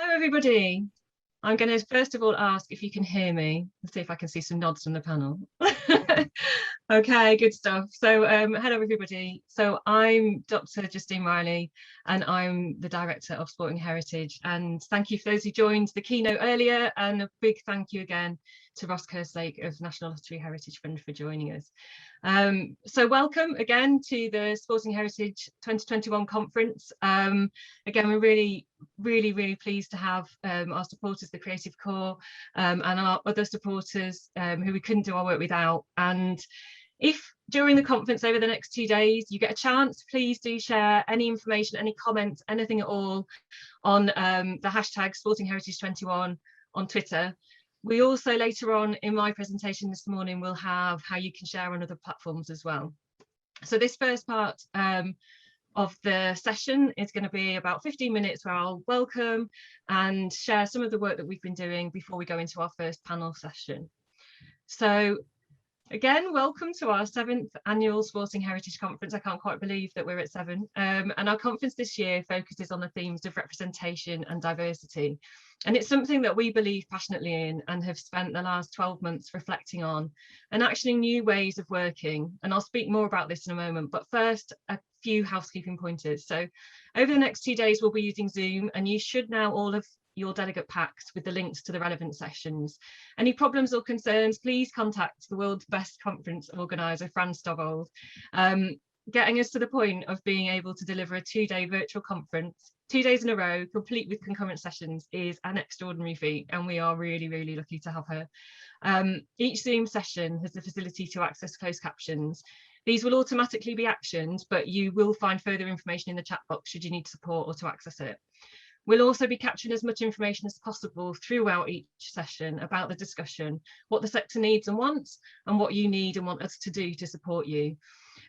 Hello, everybody. I'm going to first of all ask if you can hear me and see if I can see some nods from the panel. Okay, good stuff. So hello, everybody. So I'm Dr. Justine Reilly, and I'm the Director of Sporting Heritage. And thank you for those who joined the keynote earlier, and a big thank you again to Ross Kerslake of National Lottery Heritage Fund for joining us. So welcome again to the Sporting Heritage 2021 conference. Again, we're really pleased to have our supporters, the Creative Corps, and our other supporters who we couldn't do our work without. And if during the conference over the next 2 days you get a chance, please do share any information, any comments, anything at all on the hashtag Sporting Heritage 21 on Twitter. We also later on in my presentation this morning will have how you can share on other platforms as well. So this first part of the session is going to be about 15 minutes where I'll welcome and share some of the work that we've been doing before we go into our first panel session. So again, welcome to our 7th annual Sporting Heritage Conference. I can't quite believe that we're at 7. And our conference this year focuses on the themes of representation and diversity. And it's something that we believe passionately in and have spent the last 12 months reflecting on and actioning new ways of working. And I'll speak more about this in a moment, but first, a few housekeeping pointers. So over the next 2 days, we'll be using Zoom, and you should now all have your delegate packs with the links to the relevant sessions. Any problems or concerns, please contact the world's best conference organiser, Fran Stoggold. Getting us to the point of being able to deliver a 2-day virtual conference, 2 days in a row, complete with concurrent sessions, is an extraordinary feat, and we are really lucky to have her. Each Zoom session has the facility to access closed captions. These will automatically be actioned, but you will find further information in the chat box should you need support or to access it. We'll also be capturing as much information as possible throughout each session about the discussion, what the sector needs and wants, and what you need and want us to do to support you.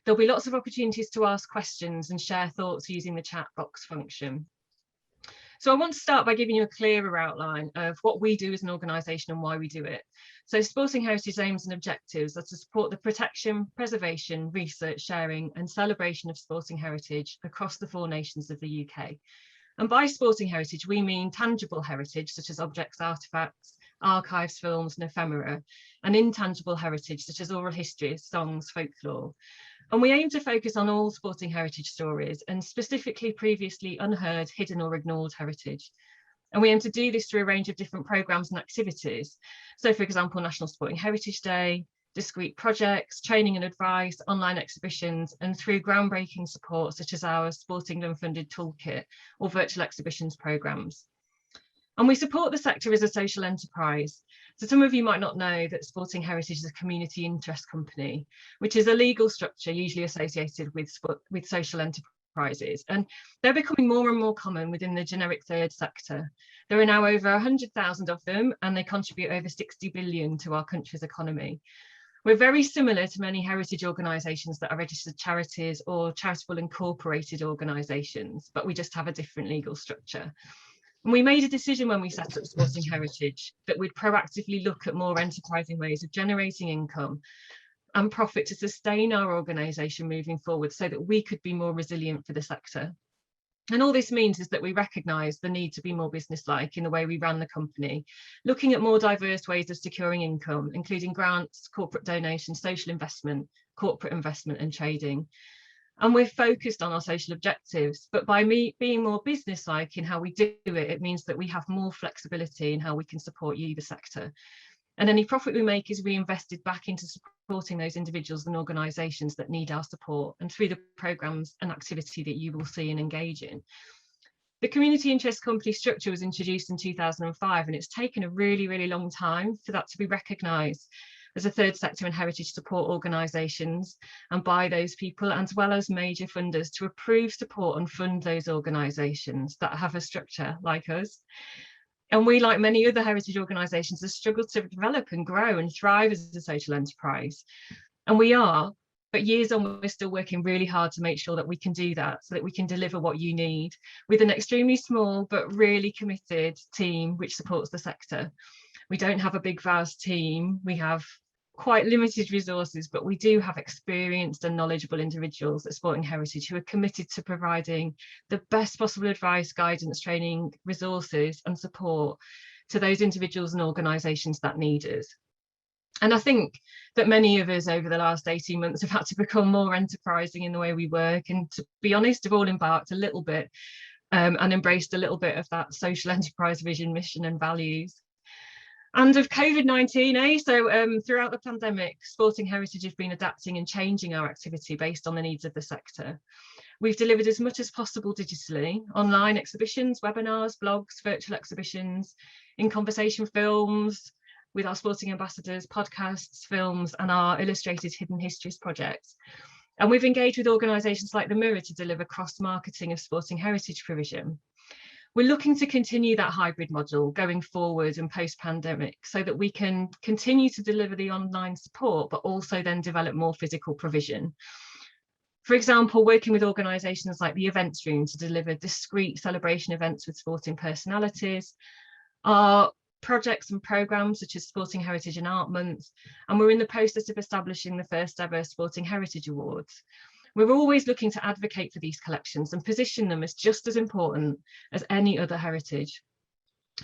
There'll be lots of opportunities to ask questions and share thoughts using the chat box function. So I want to start by giving you a clearer outline of what we do as an organisation and why we do it. So Sporting Heritage aims and objectives are to support the protection, preservation, research, sharing and celebration of sporting heritage across the 4 nations of the UK. And by sporting heritage, we mean tangible heritage, such as objects, artefacts, archives, films and ephemera, and intangible heritage, such as oral histories, songs, folklore. And we aim to focus on all sporting heritage stories, and specifically previously unheard, hidden or ignored heritage. And we aim to do this through a range of different programmes and activities. So, for example, National Sporting Heritage Day, discrete projects, training and advice, online exhibitions, and through groundbreaking support such as our Sporting Unfunded Toolkit or virtual exhibitions programmes. And we support the sector as a social enterprise. So some of you might not know that Sporting Heritage is a community interest company, which is a legal structure usually associated with social enterprises. And they're becoming more and more common within the generic third sector. There are now over 100,000 of them, and they contribute over 60 billion to our country's economy. We're very similar to many heritage organisations that are registered charities or charitable incorporated organisations, but we just have a different legal structure. And we made a decision when we set up Sporting Heritage that we'd proactively look at more enterprising ways of generating income and profit to sustain our organisation moving forward so that we could be more resilient for the sector. And all this means is that we recognise the need to be more business-like in the way we ran the company, looking at more diverse ways of securing income, including grants, corporate donations, social investment, corporate investment and trading. And we're focused on our social objectives, but by being more business-like in how we do it, it means that we have more flexibility in how we can support you, the sector. And any profit we make is reinvested back into supporting those individuals and organisations that need our support, and through the programmes and activity that you will see and engage in. The community interest company structure was introduced in 2005, and it's taken a really long time for that to be recognised as a third sector and heritage support organisations, and by those people, as well as major funders, to approve, support and fund those organisations that have a structure like us. And we, like many other heritage organisations, have struggled to develop and grow and thrive as a social enterprise. And we are, but years on, we're still working really hard to make sure that we can do that, so that we can deliver what you need with an extremely small but really committed team which supports the sector. We don't have a big vast team, we have quite limited resources, but we do have experienced and knowledgeable individuals at Sporting Heritage who are committed to providing the best possible advice, guidance, training, resources and support to those individuals and organisations that need us. And I think that many of us over the last 18 months have had to become more enterprising in the way we work, and to be honest, have all embarked a little bit and embraced a little bit of that social enterprise vision, mission and values. And of COVID-19, so throughout the pandemic, Sporting Heritage have been adapting and changing our activity based on the needs of the sector. We've delivered as much as possible digitally, online exhibitions, webinars, blogs, virtual exhibitions, in conversation films, with our sporting ambassadors, podcasts, films, and our illustrated hidden histories project. And we've engaged with organisations like the Mirror to deliver cross-marketing of sporting heritage provision. We're looking to continue that hybrid model going forward and post-pandemic so that we can continue to deliver the online support, but also then develop more physical provision. For example, working with organisations like the Events Room to deliver discrete celebration events with sporting personalities, our projects and programmes such as Sporting Heritage and Art Month, and we're in the process of establishing the first ever Sporting Heritage Awards. We're always looking to advocate for these collections and position them as just as important as any other heritage.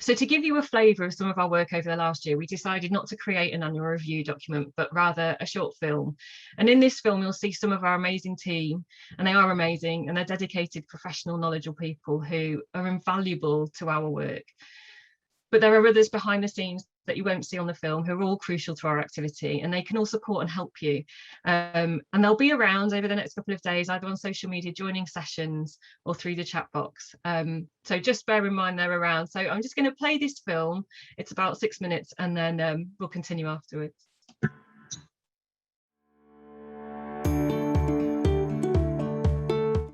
So to give you a flavour of some of our work over the last year, we decided not to create an annual review document, but rather a short film. And in this film, you'll see some of our amazing team, and they are amazing, and they're dedicated, professional, knowledgeable people who are invaluable to our work. But there are others behind the scenes that you won't see on the film who are all crucial to our activity, and they can all support and help you. And they'll be around over the next couple of days, either on social media, joining sessions, or through the chat box. So just bear in mind they're around. So I'm just going to play this film. It's about 6 minutes, and then we'll continue afterwards.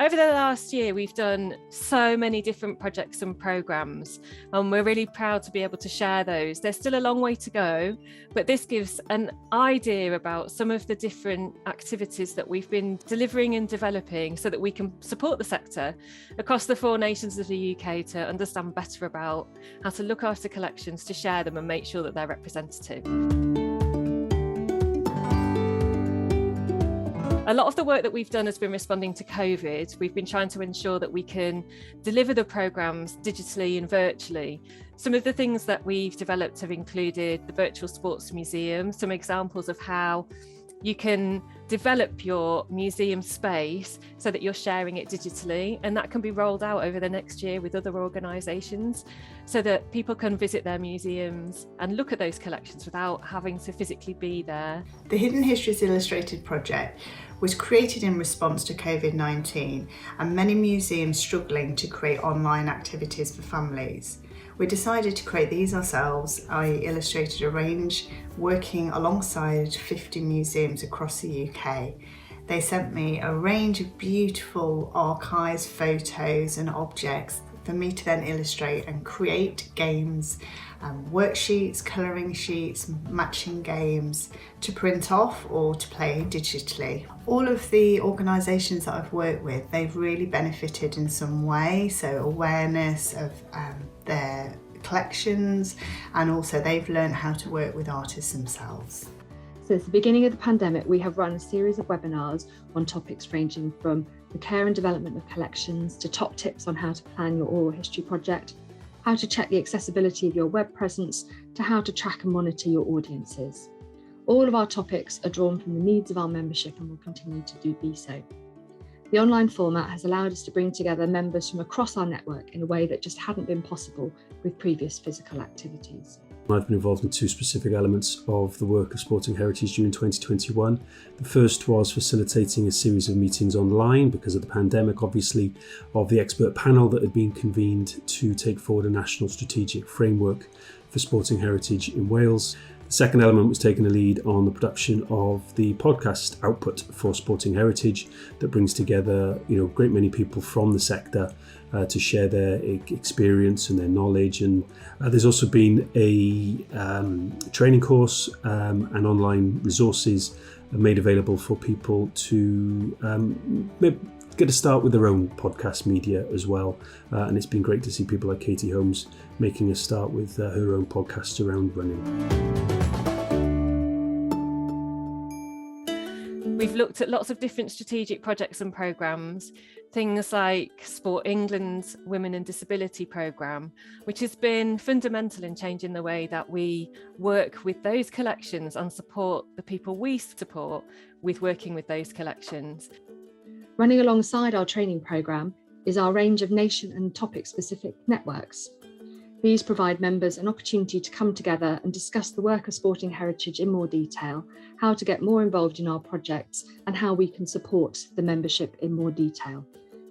Over the last year, we've done so many different projects and programmes, and we're really proud to be able to share those. There's still a long way to go, but this gives an idea about some of the different activities that we've been delivering and developing so that we can support the sector across the 4 nations of the UK to understand better about how to look after collections, to share them and make sure that they're representative. A lot of the work that we've done has been responding to COVID. We've been trying to ensure that we can deliver the programmes digitally and virtually. Some of the things that we've developed have included the virtual sports museum, some examples of how you can develop your museum space so that you're sharing it digitally, and that can be rolled out over the next year with other organisations so that people can visit their museums and look at those collections without having to physically be there. The Hidden Histories Illustrated project was created in response to COVID-19 and many museums struggling to create online activities for families. We decided to create these ourselves. I illustrated a range working alongside 50 museums across the UK. They sent me a range of beautiful archives, photos and objects for me to then illustrate and create games, worksheets, colouring sheets, matching games to print off or to play digitally. All of the organisations that I've worked with, they've really benefited in some way, so awareness of their collections, and also they've learned how to work with artists themselves. Since the beginning of the pandemic, we have run a series of webinars on topics ranging from the care and development of collections to top tips on how to plan your oral history project, how to check the accessibility of your web presence, to how to track and monitor your audiences. All of our topics are drawn from the needs of our membership and will continue to be so. The online format has allowed us to bring together members from across our network in a way that just hadn't been possible with previous physical activities. I've been involved in 2 specific elements of the work of Sporting Heritage during 2021. The first was facilitating a series of meetings online because of the pandemic, obviously, of the expert panel that had been convened to take forward a national strategic framework for sporting heritage in Wales. The second element was taking a lead on the production of the podcast output for Sporting Heritage that brings together, a great many people from the sector to share their experience and their knowledge. And there's also been a training course and online resources made available for people to get a start with their own podcast media as well. And it's been great to see people like Katie Holmes making a start with her own podcast around running. We've looked at lots of different strategic projects and programmes, things like Sport England's Women and Disability programme, which has been fundamental in changing the way that we work with those collections and support the people we support with working with those collections. Running alongside our training programme is our range of nation and topic-specific networks. These provide members an opportunity to come together and discuss the work of sporting heritage in more detail, how to get more involved in our projects, and how we can support the membership in more detail.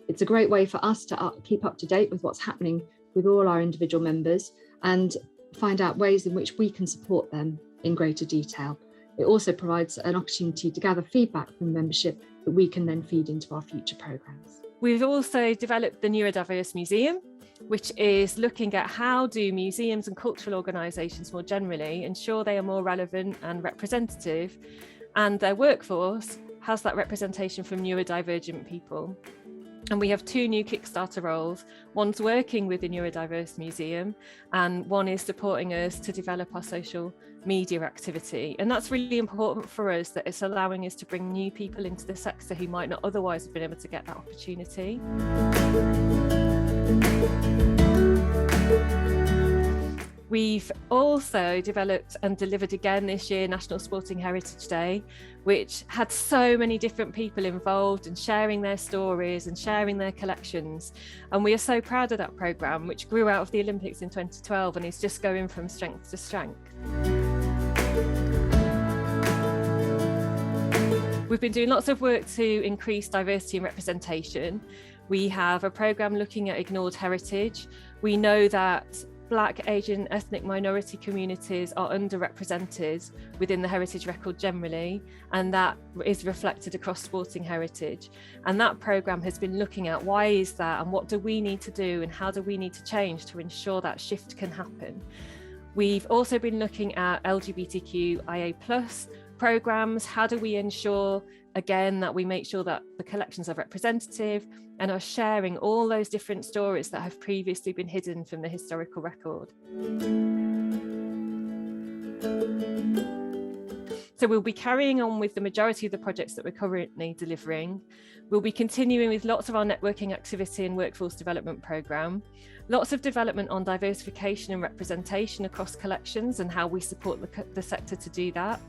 It's a great way for us to keep up to date with what's happening with all our individual members and find out ways in which we can support them in greater detail. It also provides an opportunity to gather feedback from membership that we can then feed into our future programmes. We've also developed the Neurodiverse Museum, which is looking at how do museums and cultural organisations more generally ensure they are more relevant and representative, and their workforce has that representation from neurodivergent people. And we have 2 new Kickstarter roles. One's working with the Neurodiverse Museum and one is supporting us to develop our social media activity. And that's really important for us, that it's allowing us to bring new people into the sector who might not otherwise have been able to get that opportunity. We've also developed and delivered again this year National Sporting Heritage Day, which had so many different people involved and sharing their stories and sharing their collections. And we are so proud of that programme, which grew out of the Olympics in 2012 and is just going from strength to strength. We've been doing lots of work to increase diversity and representation. We have a programme looking at ignored heritage. We know that Black, Asian, ethnic minority communities are underrepresented within the heritage record generally, and that is reflected across sporting heritage. And that programme has been looking at why is that and what do we need to do and how do we need to change to ensure that shift can happen. We've also been looking at LGBTQIA+ programmes. How do we ensure, again, that we make sure that the collections are representative and are sharing all those different stories that have previously been hidden from the historical record. So we'll be carrying on with the majority of the projects that we're currently delivering. We'll be continuing with lots of our networking activity and workforce development programme, lots of development on diversification and representation across collections and how we support the sector to do that.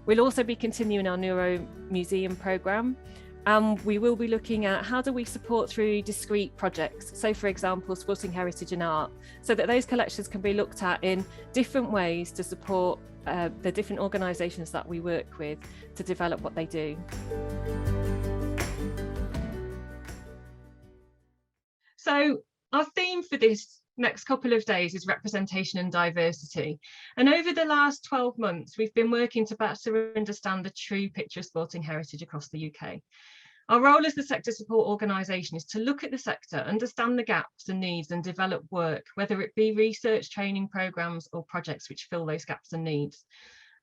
We'll also be continuing our Neuro Museum programme. We will be looking at how do we support through discrete projects. So for example, sporting heritage and art, so that those collections can be looked at in different ways to support the different organisations that we work with to develop what they do. So our theme for this next couple of days is representation and diversity. And over the last 12 months, we've been working to better understand the true picture of sporting heritage across the UK. Our role as the sector support organisation is to look at the sector, understand the gaps and needs and develop work, whether it be research, training programmes or projects which fill those gaps and needs.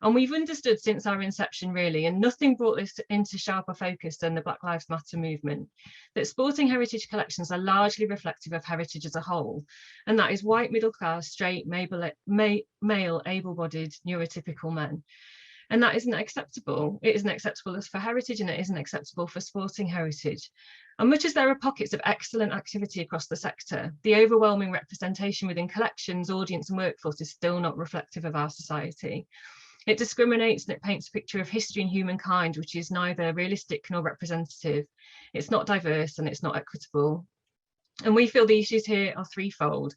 And we've understood since our inception really, and nothing brought this into sharper focus than the Black Lives Matter movement, that sporting heritage collections are largely reflective of heritage as a whole. And that is white, middle class, straight, male, able-bodied, neurotypical men. And that isn't acceptable. It isn't acceptable for heritage and it isn't acceptable for sporting heritage. And much as there are pockets of excellent activity across the sector, the overwhelming representation within collections, audience and workforce is still not reflective of our society. It discriminates and it paints a picture of history and humankind, which is neither realistic nor representative. It's not diverse and it's not equitable. And we feel the issues here are threefold.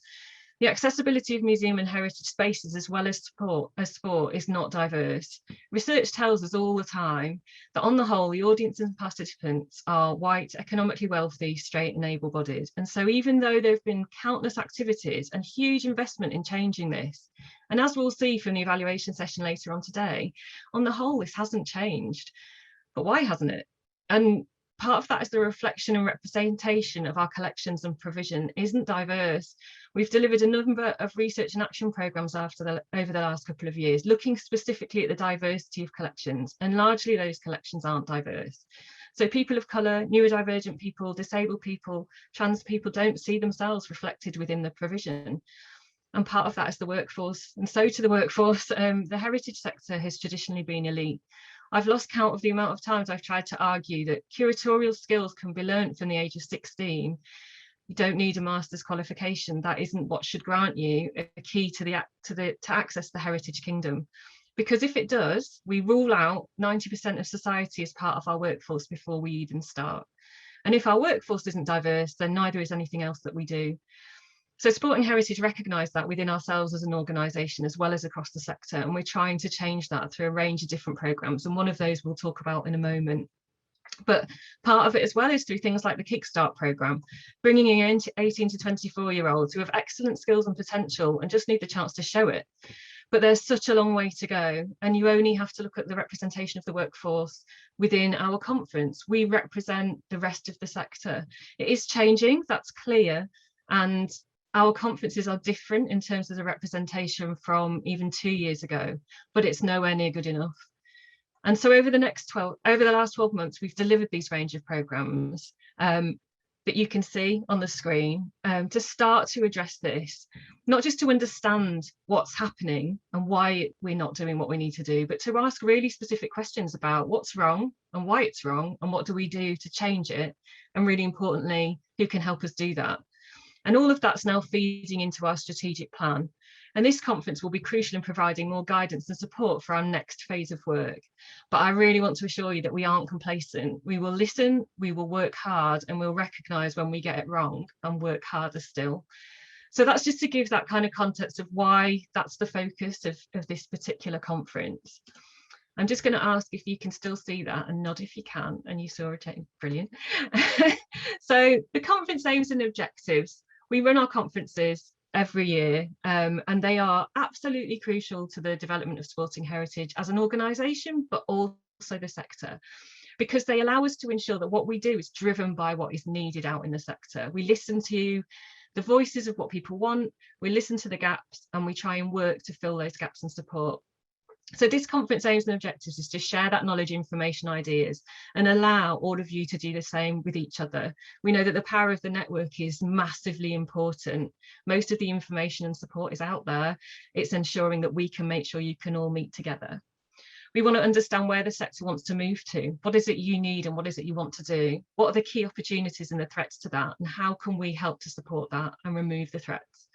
The accessibility of museum and heritage spaces as well as sport is not diverse. Research tells us all the time that on the whole, the audience and participants are white, economically wealthy, straight and able-bodied. And so even though there have been countless activities and huge investment in changing this, and as we'll see from the evaluation session later on today, on the whole, this hasn't changed. But why hasn't it? And part of that is the reflection and representation of our collections and provision isn't diverse. We've delivered a number of research and action programmes over the last couple of years, looking specifically at the diversity of collections, and largely those collections aren't diverse. So people of colour, neurodivergent people, disabled people, trans people don't see themselves reflected within the provision. And part of that is the workforce. And so to the workforce, the heritage sector has traditionally been elite. I've lost count of the amount of times I've tried to argue that curatorial skills can be learnt from the age of 16. You don't need a master's qualification. That isn't what should grant you a key to access the heritage kingdom. Because if it does, we rule out 90% of society as part of our workforce before we even start. And if our workforce isn't diverse, then neither is anything else that we do. So Sporting Heritage recognise that within ourselves as an organisation, as well as across the sector, and we're trying to change that through a range of different programmes, and one of those we'll talk about in a moment. But part of it as well is through things like the Kickstart programme, bringing in 18 to 24-year-olds who have excellent skills and potential and just need the chance to show it. But there's such a long way to go, and you only have to look at the representation of the workforce within our conference. We represent the rest of the sector. It is changing, that's clear, and our conferences are different in terms of the representation from even 2 years ago, but it's nowhere near good enough. And so over the last 12 months, we've delivered these range of programmes that you can see on the screen to start to address this, not just to understand what's happening and why we're not doing what we need to do, but to ask really specific questions about what's wrong and why it's wrong and what do we do to change it, and really importantly, who can help us do that. And all of that's now feeding into our strategic plan. And this conference will be crucial in providing more guidance and support for our next phase of work. But I really want to assure you that we aren't complacent. We will listen, we will work hard, and we'll recognise when we get it wrong and work harder still. So that's just to give that kind of context of why that's the focus of this particular conference. I'm just going to ask if you can still see that, and nod if you can, and you saw it, brilliant. So the conference aims and objectives. We run our conferences every year, and they are absolutely crucial to the development of sporting heritage as an organisation, but also the sector, because they allow us to ensure that what we do is driven by what is needed out in the sector. We listen to the voices of what people want, we listen to the gaps, and we try and work to fill those gaps and support. So this conference aims and objectives is to share that knowledge, information, ideas, and allow all of you to do the same with each other. We know that the power of the network is massively important. Most of the information and support is out there. It's ensuring that we can make sure you can all meet together. We want to understand where the sector wants to move to. What is it you need and what is it you want to do? What are the key opportunities and the threats to that? And how can we help to support that and remove the threats?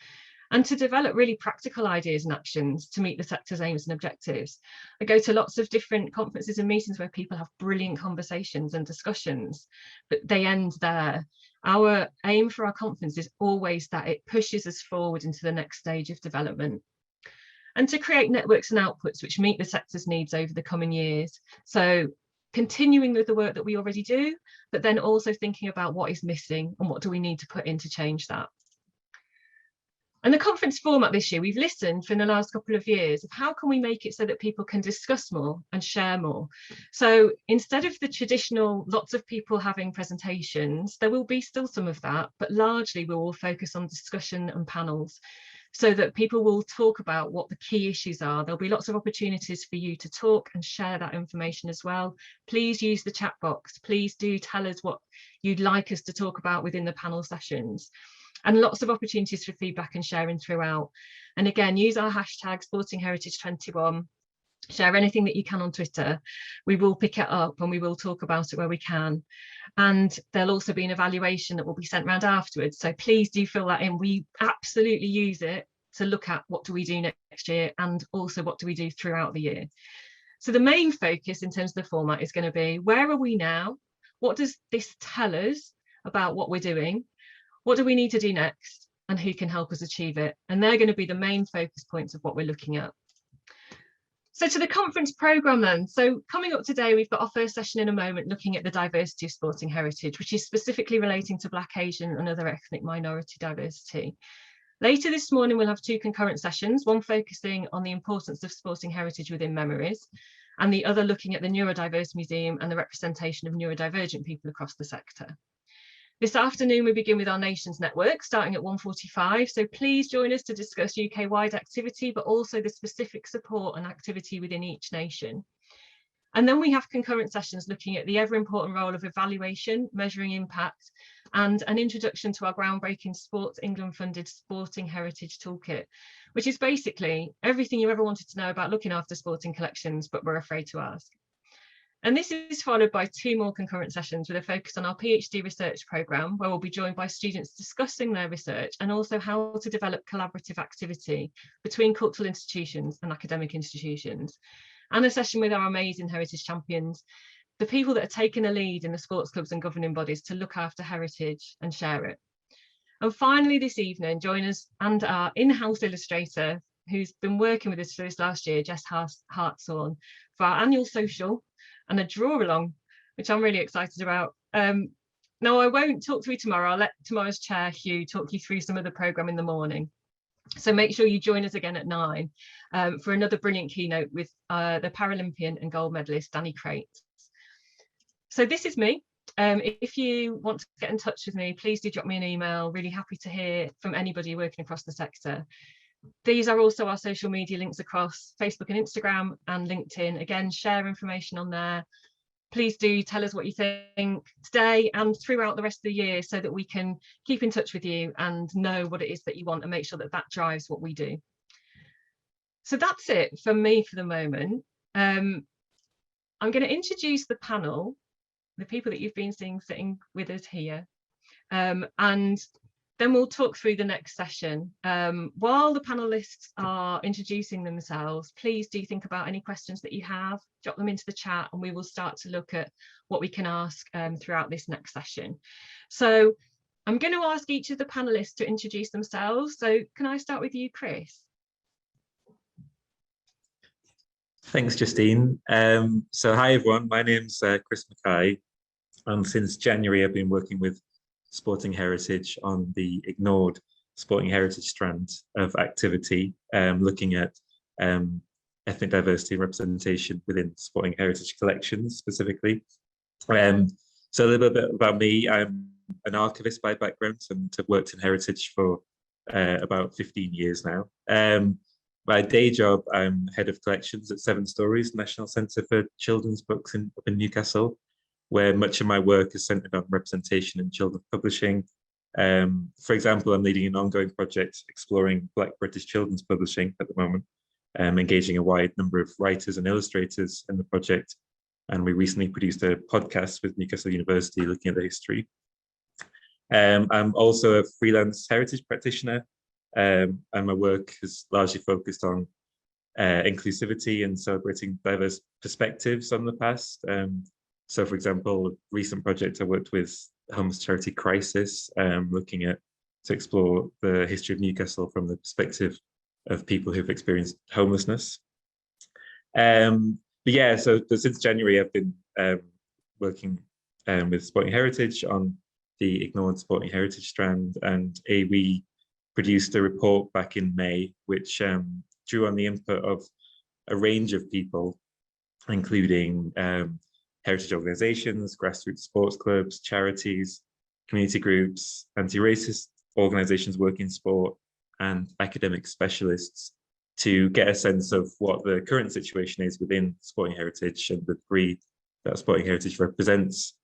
And to develop really practical ideas and actions to meet the sector's aims and objectives. I go to lots of different conferences and meetings where people have brilliant conversations and discussions, but they end there. Our aim for our conference is always that it pushes us forward into the next stage of development. And to create networks and outputs which meet the sector's needs over the coming years. So continuing with the work that we already do, but then also thinking about what is missing and what do we need to put in to change that. And the conference format this year, we've listened for the last couple of years of how can we make it so that people can discuss more and share more. So instead of the traditional lots of people having presentations, there will be still some of that, but largely we will focus on discussion and panels so that people will talk about what the key issues are. There'll be lots of opportunities for you to talk and share that information as well. Please use the chat box. Please do tell us what you'd like us to talk about within the panel sessions. And lots of opportunities for feedback and sharing throughout. And again, use our hashtag SportingHeritage21. Share anything that you can on Twitter. We will pick it up and we will talk about it where we can. And there'll also be an evaluation that will be sent around afterwards. So please do fill that in. We absolutely use it to look at what do we do next year and also what do we do throughout the year. So the main focus in terms of the format is going to be, where are we now? What does this tell us about what we're doing? What do we need to do next, and who can help us achieve it? And they're going to be the main focus points of what we're looking at. So to the conference programme then. So coming up today, we've got our first session in a moment looking at the diversity of sporting heritage, which is specifically relating to Black, Asian and other ethnic minority diversity. Later this morning, we'll have two concurrent sessions, one focusing on the importance of sporting heritage within memories, and the other looking at the Neurodiverse Museum and the representation of neurodivergent people across the sector. This afternoon, we begin with our Nations Network, starting at 1:45. So please join us to discuss UK-wide activity, but also the specific support and activity within each nation. And then we have concurrent sessions looking at the ever-important role of evaluation, measuring impact, and an introduction to our groundbreaking Sports England-funded Sporting Heritage Toolkit, which is basically everything you ever wanted to know about looking after sporting collections, but we're afraid to ask. And this is followed by 2 more concurrent sessions with a focus on our PhD research programme, where we'll be joined by students discussing their research and also how to develop collaborative activity between cultural institutions and academic institutions. And a session with our amazing heritage champions, the people that are taking a lead in the sports clubs and governing bodies to look after heritage and share it. And finally this evening, join us and our in-house illustrator, who's been working with us for this last year, Jess Hartshorn, for our annual social and a draw along, which I'm really excited about. Now, I won't talk through tomorrow. I'll let tomorrow's chair, Hugh, talk you through some of the programme in the morning. So make sure you join us again at 9 for another brilliant keynote with the Paralympian and gold medalist, Danny Crate. So this is me. If you want to get in touch with me, please do drop me an email. Really happy to hear from anybody working across the sector. These are also our social media links across Facebook and Instagram and LinkedIn. Again, share information on there. Please do tell us what you think today and throughout the rest of the year, so that we can keep in touch with you and know what it is that you want and make sure that that drives what we do. So that's it for me for the moment. I'm going to introduce the panel, the people that you've been seeing sitting with us here, and then we'll talk through the next session. While the panelists are introducing themselves, please do think about any questions that you have, drop them into the chat, and we will start to look at what we can ask throughout this next session. So I'm going to ask each of the panelists to introduce themselves. So can I start with you, Kris? Thanks, Justine. So hi, everyone. My name's Kris McKie. Since January, I've been working with Sporting Heritage on the ignored sporting heritage strand of activity, looking at ethnic diversity and representation within sporting heritage collections specifically. So a little bit about me. I'm an archivist by background and have worked in heritage for about 15 years now. My day job, I'm head of collections at 7 Stories, National Centre for Children's Books up in Newcastle, where much of my work is centred on representation in children's publishing. For example, I'm leading an ongoing project exploring Black British children's publishing at the moment, engaging a wide number of writers and illustrators in the project. And we recently produced a podcast with Newcastle University looking at the history. I'm also a freelance heritage practitioner, and my work is largely focused on inclusivity and celebrating diverse perspectives on the past. So, for example, a recent project I worked with homeless charity Crisis, looking to explore the history of Newcastle from the perspective of people who've experienced homelessness. But since January, I've been working with Sporting Heritage on the ignored sporting heritage strand, and we produced a report back in May, which drew on the input of a range of people, including heritage organisations, grassroots sports clubs, charities, community groups, anti-racist organisations working in sport, and academic specialists, to get a sense of what the current situation is within sporting heritage and the degree that sporting heritage represents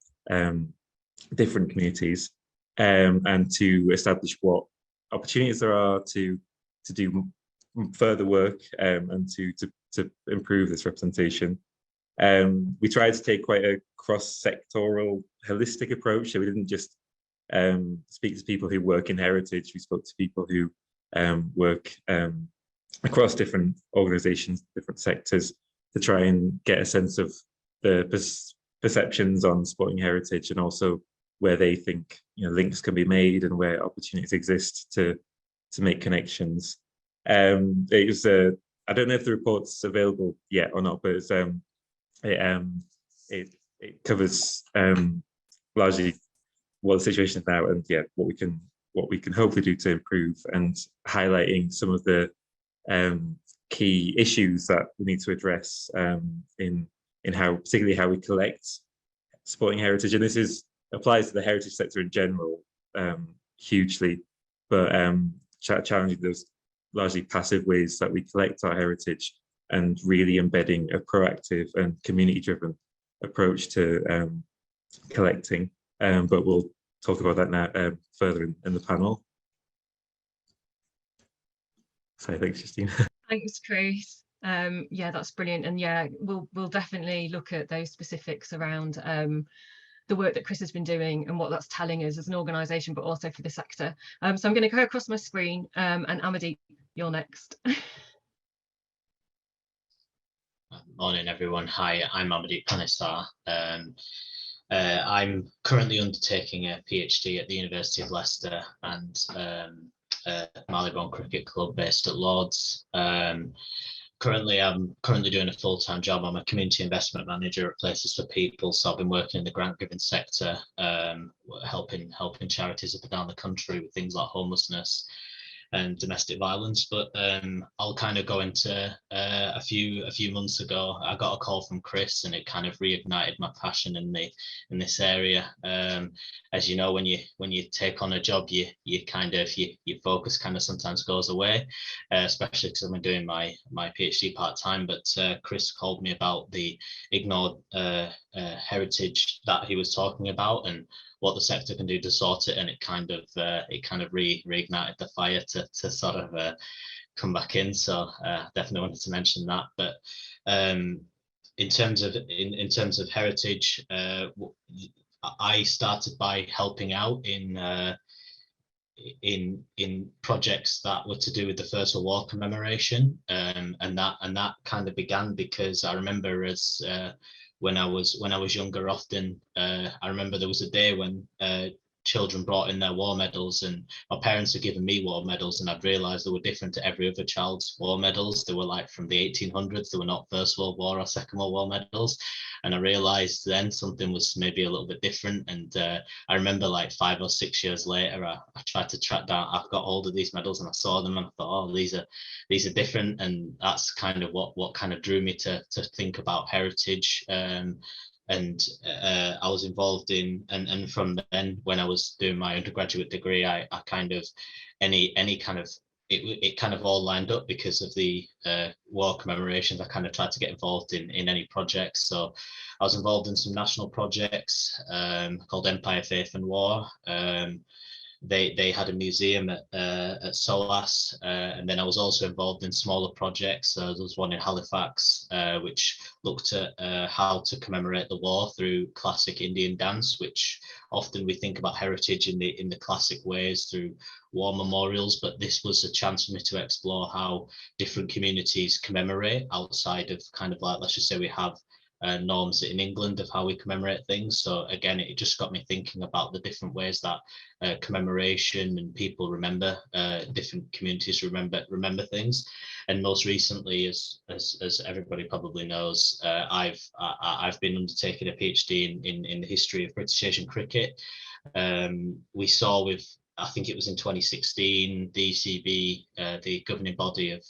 different communities, and to establish what opportunities there are to do further work and to improve this representation. We tried to take quite a cross-sectoral, holistic approach. So we didn't just speak to people who work in heritage. We spoke to people who work across different organisations, different sectors, to try and get a sense of the perceptions on sporting heritage, and also where they think links can be made and where opportunities exist to make connections. It was I don't know if the report's available yet or not, but it covers largely what the situation is now, and what we can hopefully do to improve, and highlighting some of the key issues that we need to address in particularly how we collect sporting heritage. And this applies to the heritage sector in general hugely, but challenging those largely passive ways that we collect our heritage, and really embedding a proactive and community-driven approach to collecting. But we'll talk about that now further in the panel. So thanks, Justine. Thanks, Kris. Yeah, that's brilliant. And yeah, we'll definitely look at those specifics around the work that Kris has been doing and what that's telling us as an organisation, but also for the sector. So I'm going to go across my screen, and Amerdeep, you're next. Morning, everyone. Hi, I'm Amerdeep Panesar. I'm currently undertaking a PhD at the University of Leicester and Marylebone Cricket Club based at Lords. Currently, I'm doing a full-time job. I'm a community investment manager at Places for People. So I've been working in the grant-giving sector, helping charities up and down the country with things like homelessness and domestic violence. But I'll kind of go into a few months ago, I got a call from Kris, and it kind of reignited my passion in this area. As you know, when you take on a job, your focus kind of sometimes goes away, especially because I've been doing my PhD part-time. But Kris called me about the ignored heritage that he was talking about and what the sector can do to sort it, and it kind of reignited the fire to sort of come back in. So definitely wanted to mention that. But in terms of heritage, I started by helping out in projects that were to do with the First World War commemoration, and that kind of began because I remember as when I was younger, often I remember there was a day when children brought in their war medals, and my parents had given me war medals, and I'd realised they were different to every other child's war medals. They were like from the 1800s. They were not First World War or Second World War medals, and I realised then something was maybe a little bit different. And I remember like 5 or 6 years later, I tried to track down. I got hold of these medals and I saw them, and I thought, oh, these are different, and that's kind of what kind of drew me to think about heritage. And I was involved in, and from then when I was doing my undergraduate degree, I kind of any kind of it kind of all lined up because of the war commemorations. I kind of tried to get involved in any projects. So I was involved in some national projects called Empire, Faith and War. They had a museum at SOAS, and then I was also involved in smaller projects. There was one in Halifax, which looked at how to commemorate the war through classic Indian dance, which often we think about heritage in the classic ways through war memorials, but this was a chance for me to explore how different communities commemorate outside of kind of like, let's just say we have norms in England of how we commemorate things. So again, it just got me thinking about the different ways that commemoration and people remember, different communities remember things. And most recently, as everybody probably knows, I've been undertaking a PhD in the history of British Asian cricket. We saw with, I think it was in 2016, the ECB, the governing body of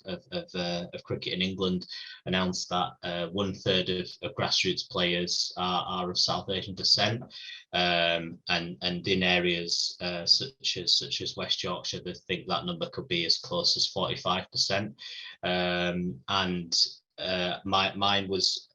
cricket in England, announced that 1/3 of grassroots players are of South Asian descent, and in areas such as West Yorkshire, they think that number could be as close as 45%. And mine was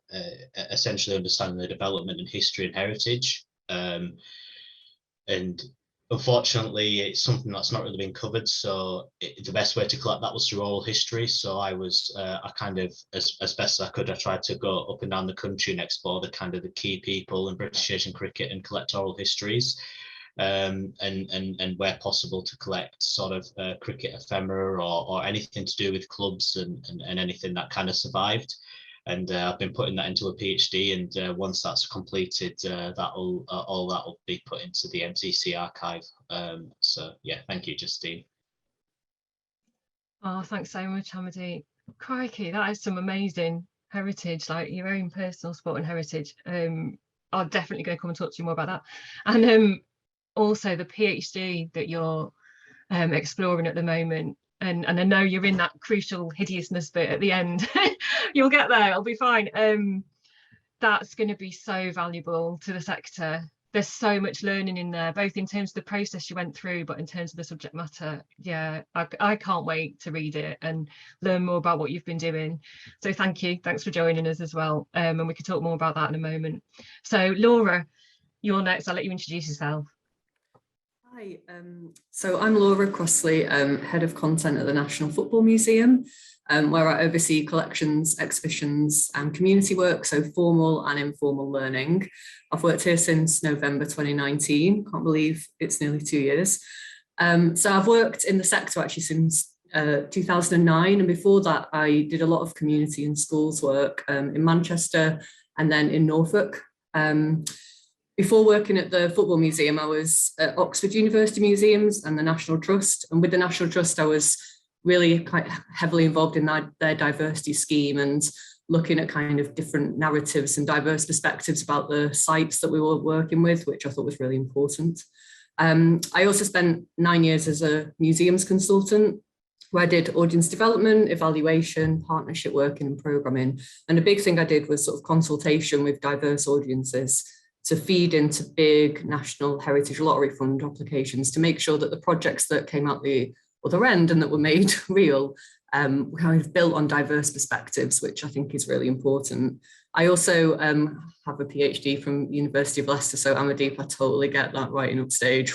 essentially understanding the development and history and heritage. And unfortunately, it's something that's not really been covered. So the best way to collect that was through oral history. So I kind of, as best as I could, I tried to go up and down the country and explore the key people in British Asian cricket and collect oral histories. And where possible to collect sort of cricket ephemera or anything to do with clubs and anything that kind of survived. And I've been putting that into a PhD, and once that's completed, all that will be put into the MCC archive. So yeah, thank you, Justine. Oh, thanks so much, Amerdeep. Crikey, that is some amazing heritage, like your own personal sport and heritage. I'm definitely going to come and talk to you more about that. And also the PhD that you're exploring at the moment. And I know you're in that crucial hideousness bit at the end. You'll get there, it'll be fine. That's going to be so valuable to the sector. There's so much learning in there, both in terms of the process you went through, but in terms of the subject matter. Yeah, I can't wait to read it and learn more about what you've been doing. So thank you. Thanks for joining us as well. And we can talk more about that in a moment. So Laura, you're next. I'll let you introduce yourself. Hi, so I'm Laura Crossley, Head of Content at the National Football Museum, where I oversee collections, exhibitions and community work, so formal and informal learning. I've worked here since November 2019, can't believe it's nearly 2 years. So I've worked in the sector actually since 2009, and before that I did a lot of community and schools work in Manchester and then in Norfolk. Before working at the Football Museum, I was at Oxford University Museums and the National Trust. And with the National Trust, I was really quite heavily involved in their diversity scheme and looking at kind of different narratives and diverse perspectives about the sites that we were working with, which I thought was really important. I also spent 9 years as a museums consultant, where I did audience development, evaluation, partnership working and programming. And a big thing I did was sort of consultation with diverse audiences to feed into big National Heritage Lottery Fund applications to make sure that the projects that came out the other end and that were made real were kind of built on diverse perspectives, which I think is really important. I also have a PhD from University of Leicester, so Amerdeep, I totally get that writing up stage.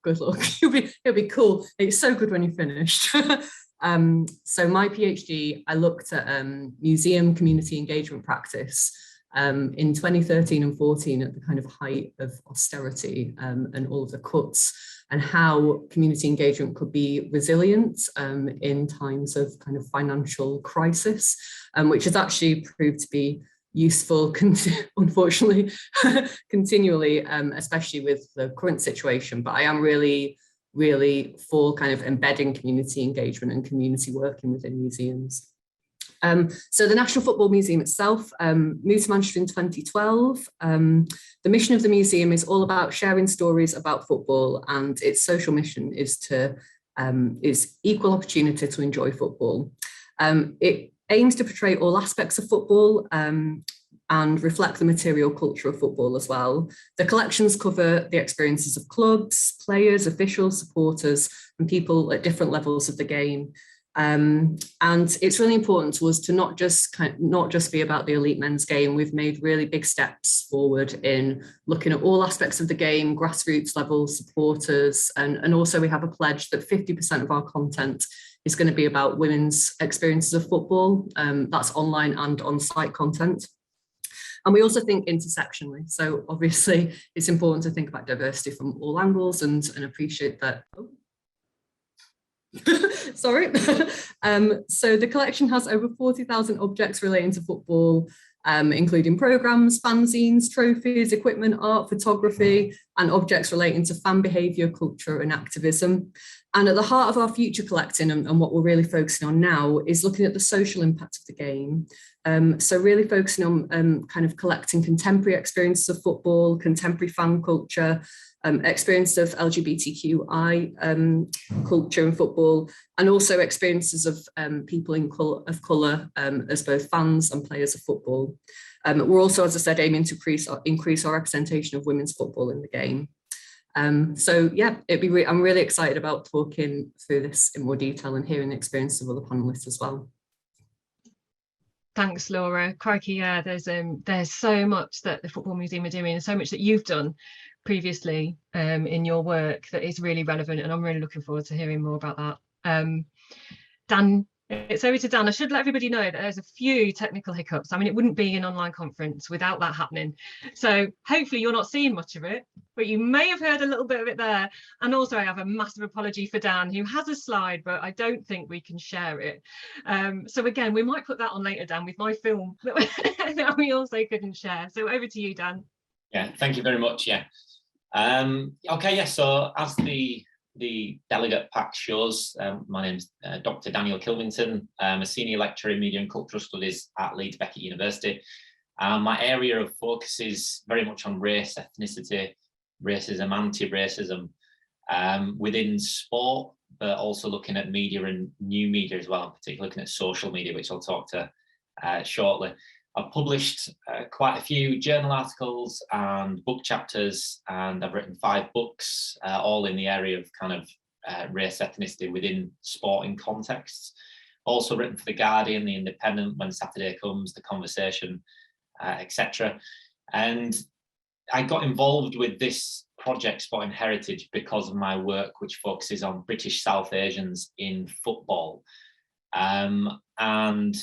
Good luck, it'll be cool. It's so good when you're finished. So my PhD, I looked at museum community engagement practice in 2013 and 14 at the kind of height of austerity and all of the cuts, and how community engagement could be resilient in times of kind of financial crisis, which has actually proved to be useful, unfortunately, continually, especially with the current situation. But I am really, really for kind of embedding community engagement and community working within museums. So the National Football Museum itself moved to Manchester in 2012. The mission of the museum is all about sharing stories about football, and its social mission is equal opportunity to enjoy football. It aims to portray all aspects of football and reflect the material culture of football as well. The collections cover the experiences of clubs, players, officials, supporters, and people at different levels of the game. And it's really important to us to not just be about the elite men's game. We've made really big steps forward in looking at all aspects of the game, grassroots level, supporters, and also we have a pledge that 50% of our content is going to be about women's experiences of football. That's online and on-site content. And we also think intersectionally. So obviously it's important to think about diversity from all angles and appreciate that. Oh. Sorry. So the collection has over 40,000 objects relating to football, including programmes, fanzines, trophies, equipment, art, photography, and objects relating to fan behaviour, culture and activism. And at the heart of our future collecting and what we're really focusing on now is looking at the social impact of the game. So really focusing on kind of collecting contemporary experiences of football, contemporary fan culture, experience of LGBTQI culture in football, and also experiences of people of colour as both fans and players of football. We're also, as I said, aiming to increase our representation of women's football in the game. So yeah, I'm really excited about talking through this in more detail and hearing the experience of other panellists as well. Thanks, Laura. Crikey, yeah, there's so much that the Football Museum are doing and so much that you've done previously in your work that is really relevant, and I'm really looking forward to hearing more about that. Dan, it's over to Dan. I should let everybody know that there's a few technical hiccups. I mean, it wouldn't be an online conference without that happening. So hopefully you're not seeing much of it, but you may have heard a little bit of it there. And also I have a massive apology for Dan, who has a slide, but I don't think we can share it. So again, we might put that on later, Dan, with my film that we also couldn't share. So over to you, Dan. Yeah, thank you very much. Yeah. Okay, yeah, so as the delegate pack shows, my name's Dr Daniel Kilvington. I'm a senior lecturer in media and cultural studies at Leeds Beckett University. My area of focus is very much on race, ethnicity, racism, anti-racism within sport, but also looking at media and new media as well, particularly looking at social media, which I'll talk to shortly. I've published quite a few journal articles and book chapters, and I've written 5 books, all in the area of kind of race, ethnicity within sporting contexts. Also written for The Guardian, The Independent, When Saturday Comes, The Conversation, etc. And I got involved with this project, Sporting Heritage, because of my work, which focuses on British South Asians in football. And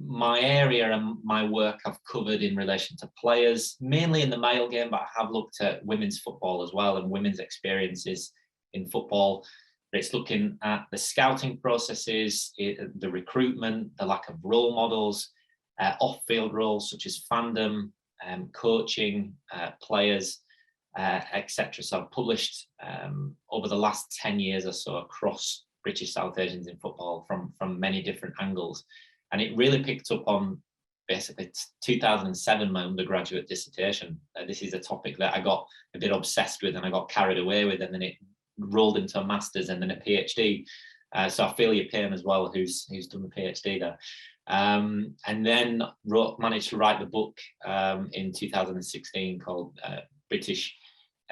my area and my work I've covered in relation to players, mainly in the male game, but I have looked at women's football as well and women's experiences in football. It's looking at the scouting processes, the recruitment, the lack of role models, off-field roles such as fandom, coaching, players, etc. So I've published over the last 10 years or so across British South Asians in football from many different angles. And it really picked up on basically 2007, my undergraduate dissertation. This is a topic that I got a bit obsessed with and I got carried away with, and then it rolled into a master's and then a PhD. So I feel your pain as well, who's done the PhD there. And then managed to write the book in 2016 called British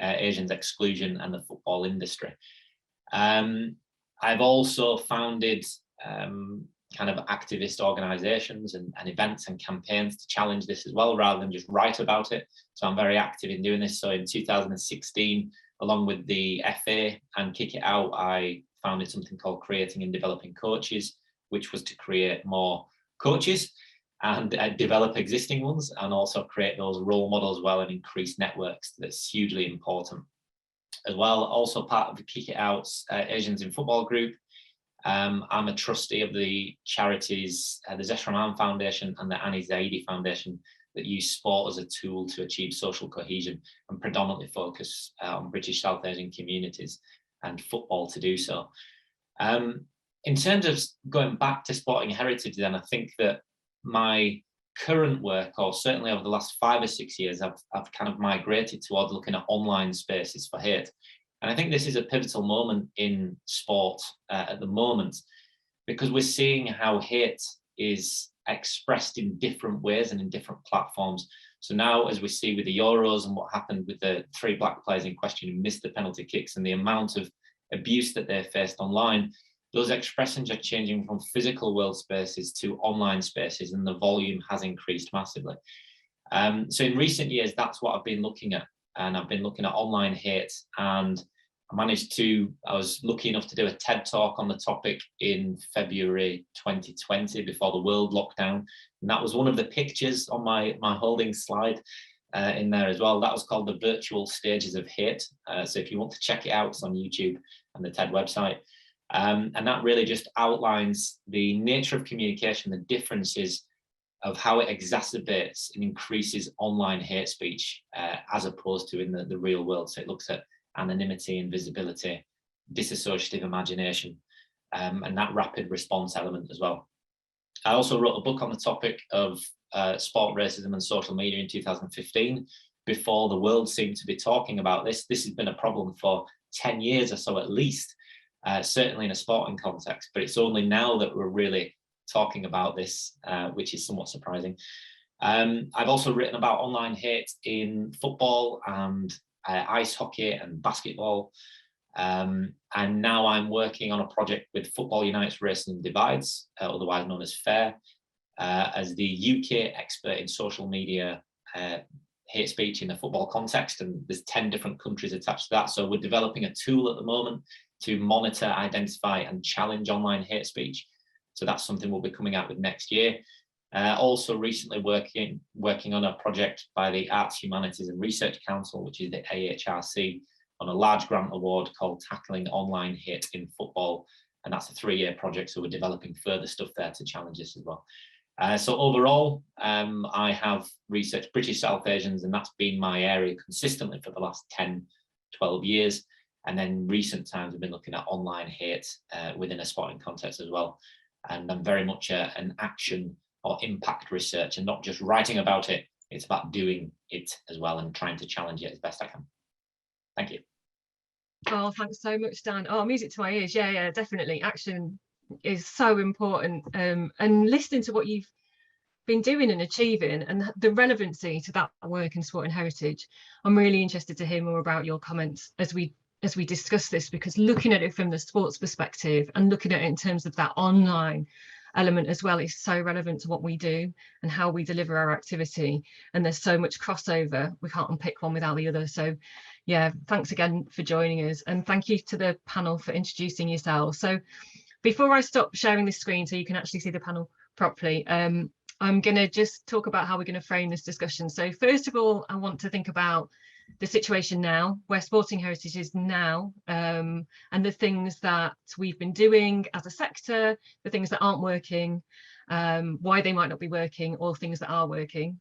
Asians Exclusion and the Football Industry. I've also founded kind of activist organizations and events and campaigns to challenge this as well, rather than just write about it. So I'm very active in doing this. So in 2016, along with the FA and Kick It Out, I founded something called Creating and Developing Coaches, which was to create more coaches and develop existing ones, and also create those role models well and increase networks. That's hugely important as well. Also part of the Kick It Out's Asians in Football group. I'm a trustee of the charities, the Zeshraman Foundation and the Ani Zaidi Foundation, that use sport as a tool to achieve social cohesion and predominantly focus on British South Asian communities and football to do so. In terms of going back to Sporting Heritage, then I think that my current work, or certainly over the last 5 or 6 years, I've kind of migrated towards looking at online spaces for hate. And I think this is a pivotal moment in sport at the moment, because we're seeing how hate is expressed in different ways and in different platforms. So now, as we see with the Euros and what happened with the 3 black players in question who missed the penalty kicks and the amount of abuse that they faced online, those expressions are changing from physical world spaces to online spaces, and the volume has increased massively. So in recent years, that's what I've been looking at. And I've been looking at online hate, and I was lucky enough to do a TED talk on the topic in February 2020 before the world lockdown. And that was one of the pictures on my holding slide in there as well. That was called The Virtual Stages of Hate. So if you want to check it out, it's on YouTube and the TED website. And that really just outlines the nature of communication, the differences of how it exacerbates and increases online hate speech as opposed to in the real world. So it looks at anonymity, invisibility, dissociative imagination, and that rapid response element as well. I also wrote a book on the topic of sport racism and social media in 2015, before the world seemed to be talking about this. This has been a problem for 10 years or so at least, certainly in a sporting context, but it's only now that we're really talking about this, which is somewhat surprising. I've also written about online hate in football and ice hockey and basketball. And now I'm working on a project with Football Unites Racism Divides, otherwise known as FAIR, as the UK expert in social media hate speech in the football context. And there's 10 different countries attached to that. So we're developing a tool at the moment to monitor, identify and challenge online hate speech. So that's something we'll be coming out with next year. Also recently working on a project by the Arts, Humanities and Research Council, which is the AHRC, on a large grant award called Tackling Online Hate in Football. And that's a 3-year project. So we're developing further stuff there to challenge this as well. So overall, I have researched British South Asians, and that's been my area consistently for the last 10, 12 years. And then recent times I've been looking at online hate within a sporting context as well. And I'm very much an action or impact research, and not just writing about it. It's about doing it as well and trying to challenge it as best I can. Thank you. Oh, thanks so much, Dan. Oh, music to my ears. Yeah, definitely. Action is so important. And listening to what you've been doing and achieving and the relevancy to that work in sport and heritage, I'm really interested to hear more about your comments as we discuss this, because looking at it from the sports perspective and looking at it in terms of that online element as well is so relevant to what we do and how we deliver our activity, and there's so much crossover, we can't unpick one without the other. So yeah, thanks again for joining us, and thank you to the panel for introducing yourselves. So before I stop sharing this screen so you can actually see the panel properly, I'm going to just talk about how we're going to frame this discussion. So first of all, I want to think about the situation now, where sporting heritage is now, and the things that we've been doing as a sector, the things that aren't working, why they might not be working, or things that are working.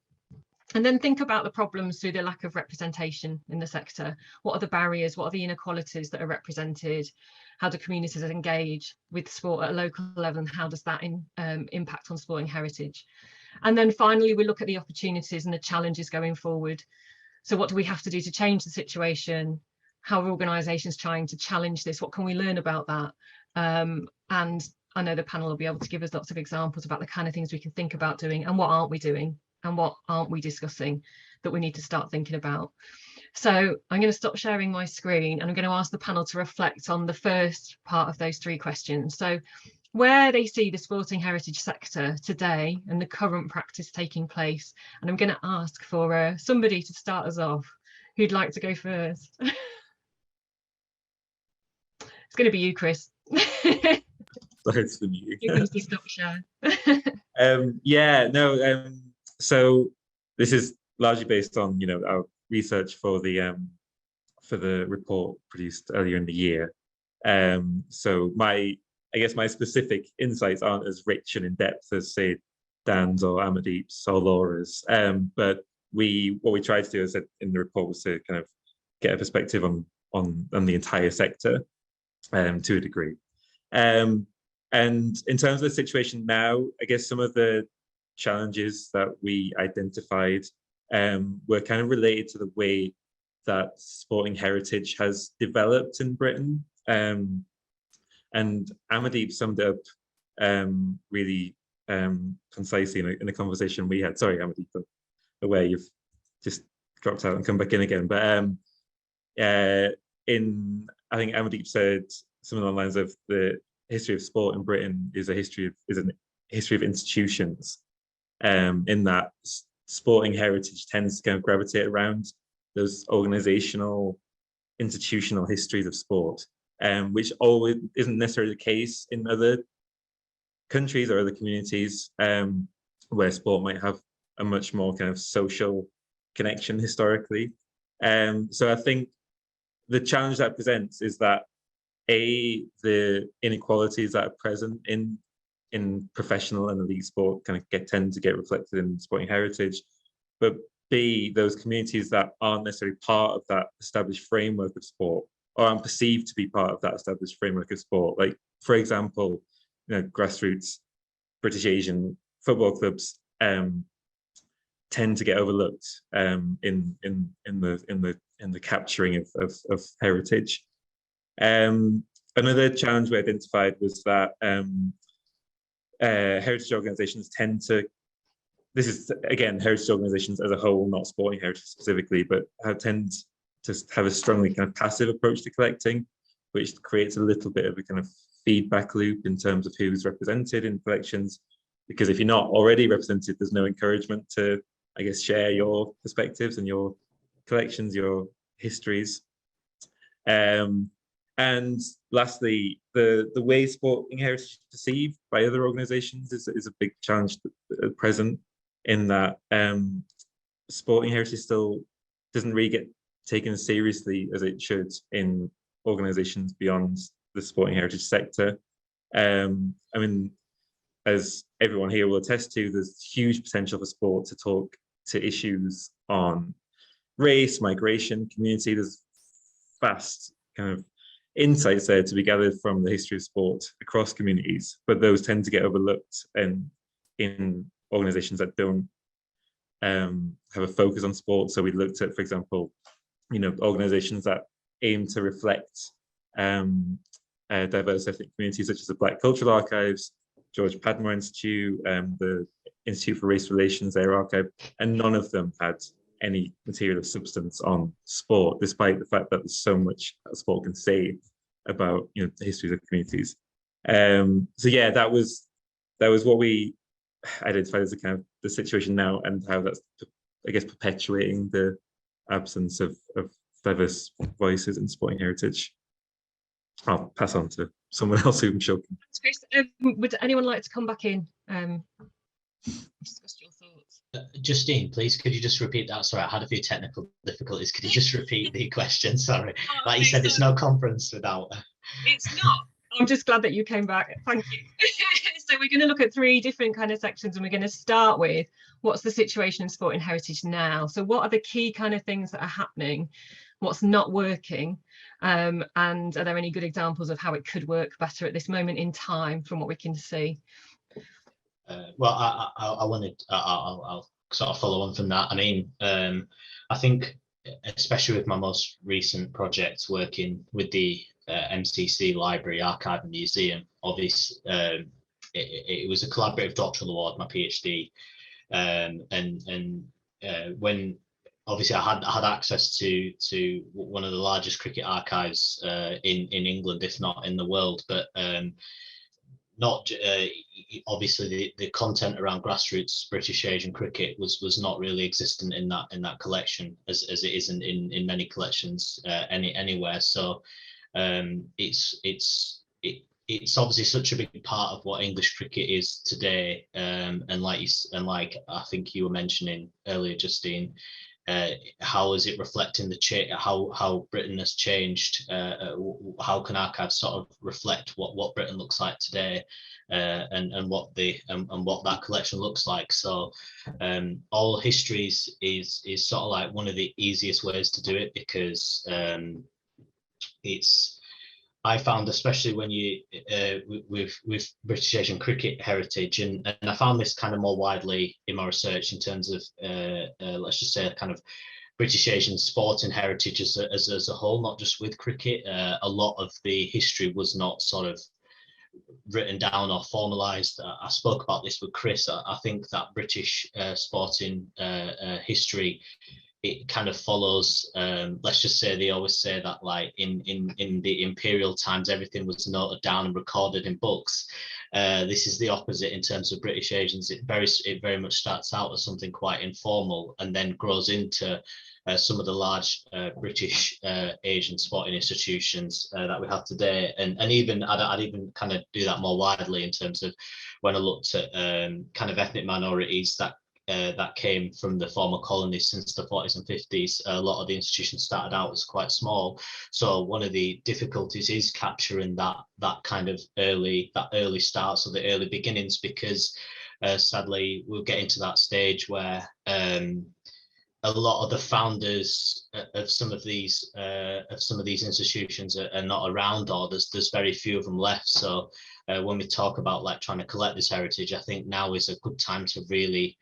And then think about the problems through the lack of representation in the sector. What are the barriers? What are the inequalities that are represented? How do communities engage with sport at a local level, and how does that impact on sporting heritage? And then finally, we look at the opportunities and the challenges going forward. So what do we have to do to change the situation? How are organisations trying to challenge this? What can we learn about that? And I know the panel will be able to give us lots of examples about the kind of things we can think about doing, and what aren't we doing, and what aren't we discussing that we need to start thinking about. So I'm going to stop sharing my screen, and I'm going to ask the panel to reflect on the first part of those 3 questions. So where they see the sporting heritage sector today and the current practice taking place. And I'm going to ask for somebody to start us off. Who'd like to go first? It's going to be you, Kris. It's for you. You can just stop share. So this is largely based on our research for the report produced earlier in the year. So I guess my specific insights aren't as rich and in depth as, say, Dan's or Amerdeep's or Laura's. But what we tried to do, as in the report, was to kind of get a perspective on the entire sector, to a degree. And in terms of the situation now, I guess some of the challenges that we identified were kind of related to the way that sporting heritage has developed in Britain. And Amerdeep summed it up really concisely in a conversation we had. Sorry, Amerdeep, I'm aware you've just dropped out and come back in again. But I think Amerdeep said something along the lines of the history of sport in Britain is a history of institutions. In that sporting heritage tends to kind of gravitate around those organizational, institutional histories of sport. Which always isn't necessarily the case in other countries or other communities, where sport might have a much more kind of social connection historically. So I think the challenge that presents is that the inequalities that are present in professional and elite sport kind of tend to get reflected in sporting heritage, but B, those communities that aren't necessarily part of that established framework of sport, or aren't perceived to be part of that established framework of sport. Like, for example, grassroots British Asian football clubs tend to get overlooked in the capturing of heritage. Another challenge we identified was that heritage organisations tend to, this is again heritage organisations as a whole, not sporting heritage specifically, but tend to have a strongly kind of passive approach to collecting, which creates a little bit of a kind of feedback loop in terms of who's represented in collections. Because if you're not already represented, there's no encouragement to, I guess, share your perspectives and your collections, your histories. And lastly, the way sporting heritage is perceived by other organisations is a big challenge at present, in that sporting heritage still doesn't really get taken as seriously as it should in organisations beyond the sporting heritage sector. I mean, as everyone here will attest to, there's huge potential for sport to talk to issues on race, migration, community. There's vast kind of insights there to be gathered from the history of sport across communities, but those tend to get overlooked in organisations that don't have a focus on sport. So we looked at, for example, organisations that aim to reflect diverse ethnic communities, such as the Black Cultural Archives, George Padmore Institute, the Institute for Race Relations, their archive, and none of them had any material of substance on sport, despite the fact that there's so much that sport can say about the histories of communities. So yeah, that was that was what we identified as a kind of the situation now, and how that's, I guess, perpetuating the absence of diverse voices in sporting heritage. I'll pass on to someone else who I'm sure can. Thanks, Chris. Would anyone like to come back in? Discuss your thoughts. Justine, please, could you just repeat that? Sorry, I had a few technical difficulties. Could you just repeat the question? Sorry. Oh, Like you said, it's no conference without. It's not. I'm just glad that you came back. Thank you. So we're going to look at 3 different kind of sections, and we're going to start with what's the situation in sporting heritage now. So what are the key kind of things that are happening? What's not working? And are there any good examples of how it could work better at this moment in time from what we can see? Well, I wanted, I'll sort of follow on from that. I mean, I think, especially with my most recent project, working with the MCC Library, Archive and Museum, obviously, it was a collaborative doctoral award, my PhD, and when obviously I had access to one of the largest cricket archives in England, if not in the world, but not obviously the content around grassroots British Asian cricket was not really existent in that collection as it isn't in many collections anywhere. So it's obviously such a big part of what English cricket is today, and like I think you were mentioning earlier, Justine, how is it reflecting how Britain has changed? How can archives sort of reflect what Britain looks like today, and what that collection looks like? So all histories is sort of like one of the easiest ways to do it, because I found, especially when you with British Asian cricket heritage, and I found this kind of more widely in my research in terms of let's just say kind of British Asian sporting heritage as a whole, not just with cricket. A lot of the history was not sort of written down or formalized. I spoke about this with Kris. I think that British sporting history, it kind of follows, let's just say, they always say that like in the imperial times everything was noted down and recorded in books. This is the opposite in terms of British Asians. It very much starts out as something quite informal and then grows into some of the large British Asian sporting institutions that we have today, and even I'd even kind of do that more widely in terms of when I looked at kind of ethnic minorities that came from the former colonies since the 40s and 50s. A lot of the institutions started out as quite small. So one of the difficulties is capturing that kind of early start, so the early beginnings, because sadly we'll get into that stage where a lot of the founders of some of these institutions are not around, or there's very few of them left. So when we talk about like trying to collect this heritage, I think now is a good time to really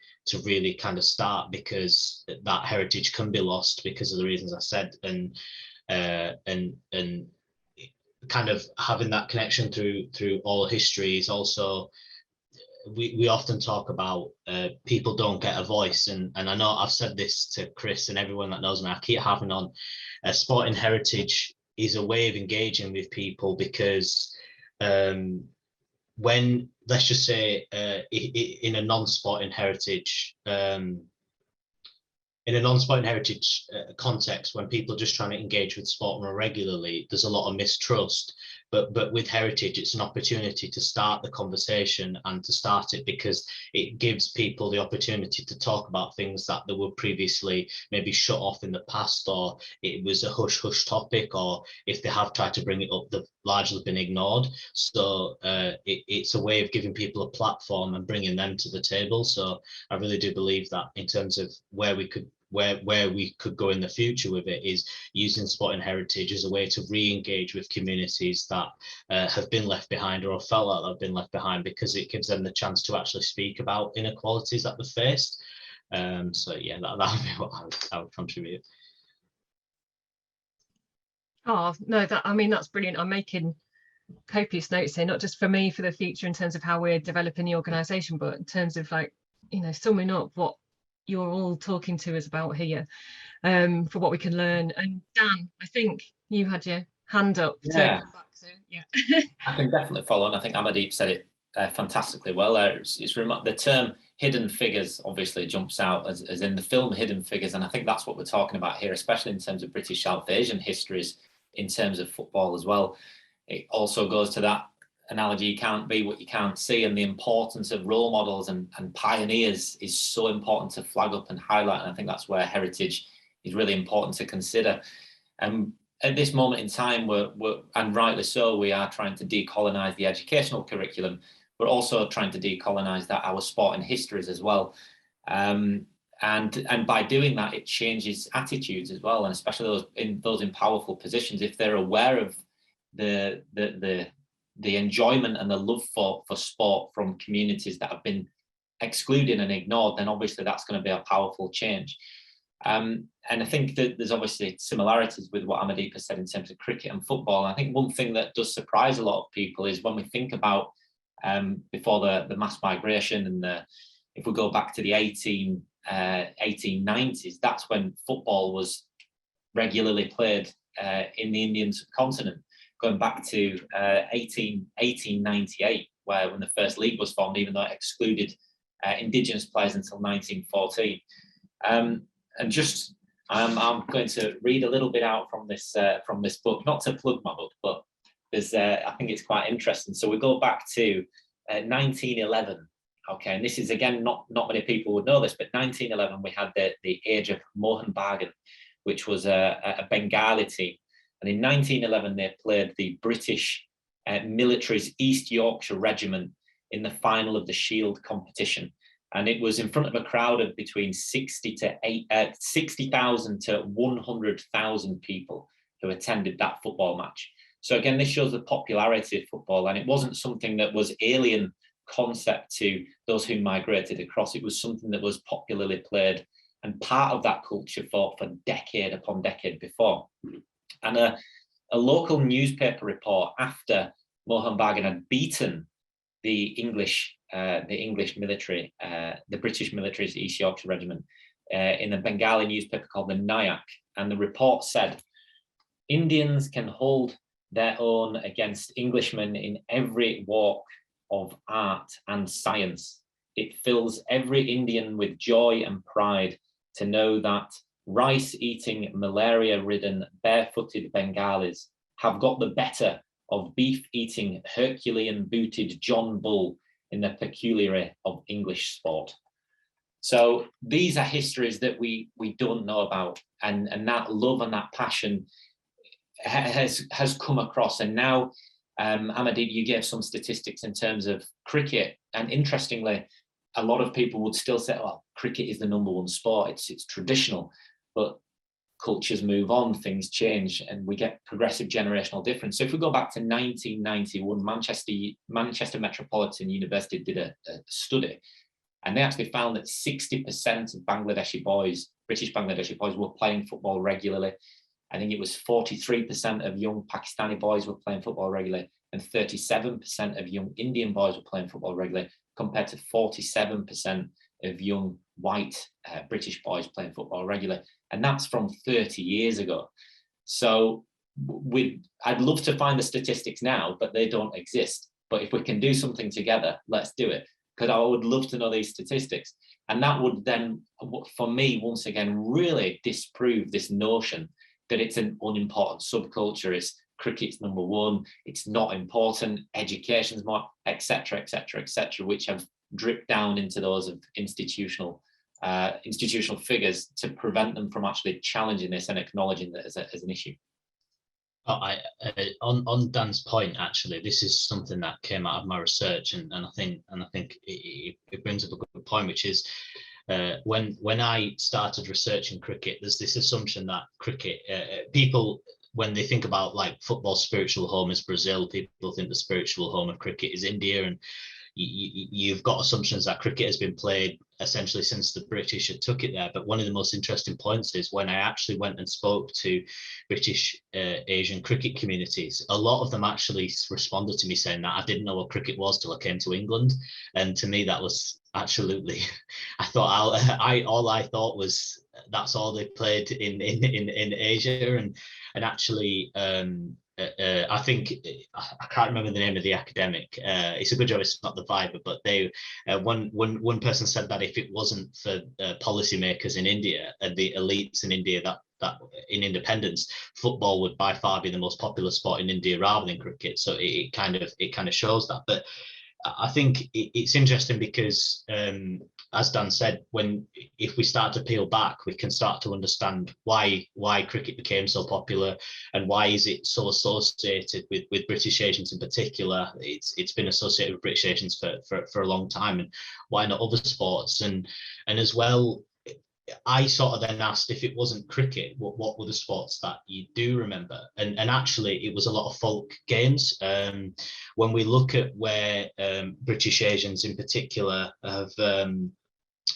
kind of start, because that heritage can be lost because of the reasons I said, and kind of having that connection through all history is also. We often talk about people don't get a voice, and I know I've said this to Kris and everyone that knows me, I keep having on, sporting heritage is a way of engaging with people, because when, let's just say, in a non-sporting heritage context, when people are just trying to engage with sport more regularly, there's a lot of mistrust. But with heritage, it's an opportunity to start the conversation and to start it, because it gives people the opportunity to talk about things that they were previously maybe shut off in the past, or it was a hush topic, or if they have tried to bring it up, they've largely been ignored. So it's a way of giving people a platform and bringing them to the table. So I really do believe that in terms of where we could go in the future with it, is using sporting heritage as a way to re-engage with communities that have been left behind, or felt like they've been left behind, because it gives them the chance to actually speak about inequalities that they've faced. So yeah, that would be what I would contribute. Oh no, that's brilliant. I'm making copious notes here, not just for me for the future in terms of how we're developing the organisation, but in terms of like, summing up what you're all talking to us about here, for what we can learn. And Dan, I think you had your hand up. Yeah. Yeah. I can definitely follow on. I think Amerdeep said it fantastically well there. The term hidden figures obviously jumps out as in the film Hidden Figures, and I think that's what we're talking about here, especially in terms of British South Asian histories in terms of football as well. It also goes to that analogy, you can't be what you can't see, and the importance of role models and pioneers is so important to flag up and highlight, and I think that's where heritage is really important to consider. At this moment in time, we're and rightly so, we are trying to decolonise the educational curriculum. We're also trying to decolonise our sporting histories as well. And by doing that, it changes attitudes as well, and especially those in powerful positions, if they're aware of the enjoyment and the love for sport from communities that have been excluded and ignored, then obviously that's going to be a powerful change. And I think that there's obviously similarities with what Amerdeep has said in terms of cricket and football. And I think one thing that does surprise a lot of people is when we think about before the mass migration, and if we go back to the 1890s, that's when football was regularly played in the Indian subcontinent, going back to 1898, when the first league was formed, even though it excluded Indigenous players until 1914. And just, I'm going to read a little bit out from this book, not to plug my book, but there's, I think it's quite interesting. So we go back to 1911. Okay, and this is, again, not many people would know this, but 1911 we had the age of Mohun Bagan, which was a Bengali team. And in 1911 they played the British military's East Yorkshire Regiment in the final of the Shield competition. And it was in front of a crowd of between 60,000 to 100,000 people who attended that football match. So again, this shows the popularity of football, and it wasn't something that was alien concept to those who migrated across. It was something that was popularly played and part of that culture for decade upon decade before. And a local newspaper report after Mohun Bagan had beaten the English military, the British military's East Yorkshire Regiment, in a Bengali newspaper called the Nayak. And the report said, Indians can hold their own against Englishmen in every walk of art and science. It fills every Indian with joy and pride to know that rice-eating, malaria-ridden, barefooted Bengalis have got the better of beef-eating, Herculean-booted John Bull in the peculiarity of English sport. So these are histories that we don't know about, and that love and that passion has come across. And now, Amerdeep, you gave some statistics in terms of cricket, and interestingly, a lot of people would still say, "Oh, cricket is the number one sport. It's traditional," but cultures move on, things change, and we get progressive generational difference. So if we go back to 1991, Manchester Metropolitan University did a study, and they actually found that 60% of Bangladeshi boys, British Bangladeshi boys, were playing football regularly. I think it was 43% of young Pakistani boys were playing football regularly, and 37% of young Indian boys were playing football regularly, compared to 47% of young white British boys playing football regularly. And that's from 30 years ago. So I'd love to find the statistics now, but they don't exist. But if we can do something together, let's do it, because I would love to know these statistics. And that would then, for me, once again, really disprove this notion that it's an unimportant subculture. It's cricket's number one, it's not important, education's more, etc., etc., etc., which have dripped down into those of institutional figures to prevent them from actually challenging this and acknowledging that as an issue. On Dan's point, actually, this is something that came out of my research, and I think it brings up a good point, which is when I started researching cricket, there's this assumption that cricket, people, when they think about like football's spiritual home is Brazil, people think the spiritual home of cricket is India, and you've got assumptions that cricket has been played essentially since the British had took it there. But one of the most interesting points is when I actually went and spoke to British Asian cricket communities, a lot of them actually responded to me saying that I didn't know what cricket was till I came to England. And to me, that was absolutely, I thought all I thought was that's all they played in Asia, and actually I think I can't remember the name of the academic. It's a good job it's not the Viber, but they one person said that if it wasn't for policymakers in India and the elites in India that in independence, football would by far be the most popular sport in India rather than cricket. So it kind of shows that. But I think it's interesting because, as Dan said, if we start to peel back, we can start to understand why cricket became so popular and why is it so associated with British Asians in particular. It's been associated with British Asians for a long time, and why not other sports? And as well, I sort of then asked, if it wasn't cricket, what were the sports that you do remember? And actually, it was a lot of folk games. When we look at where British Asians in particular have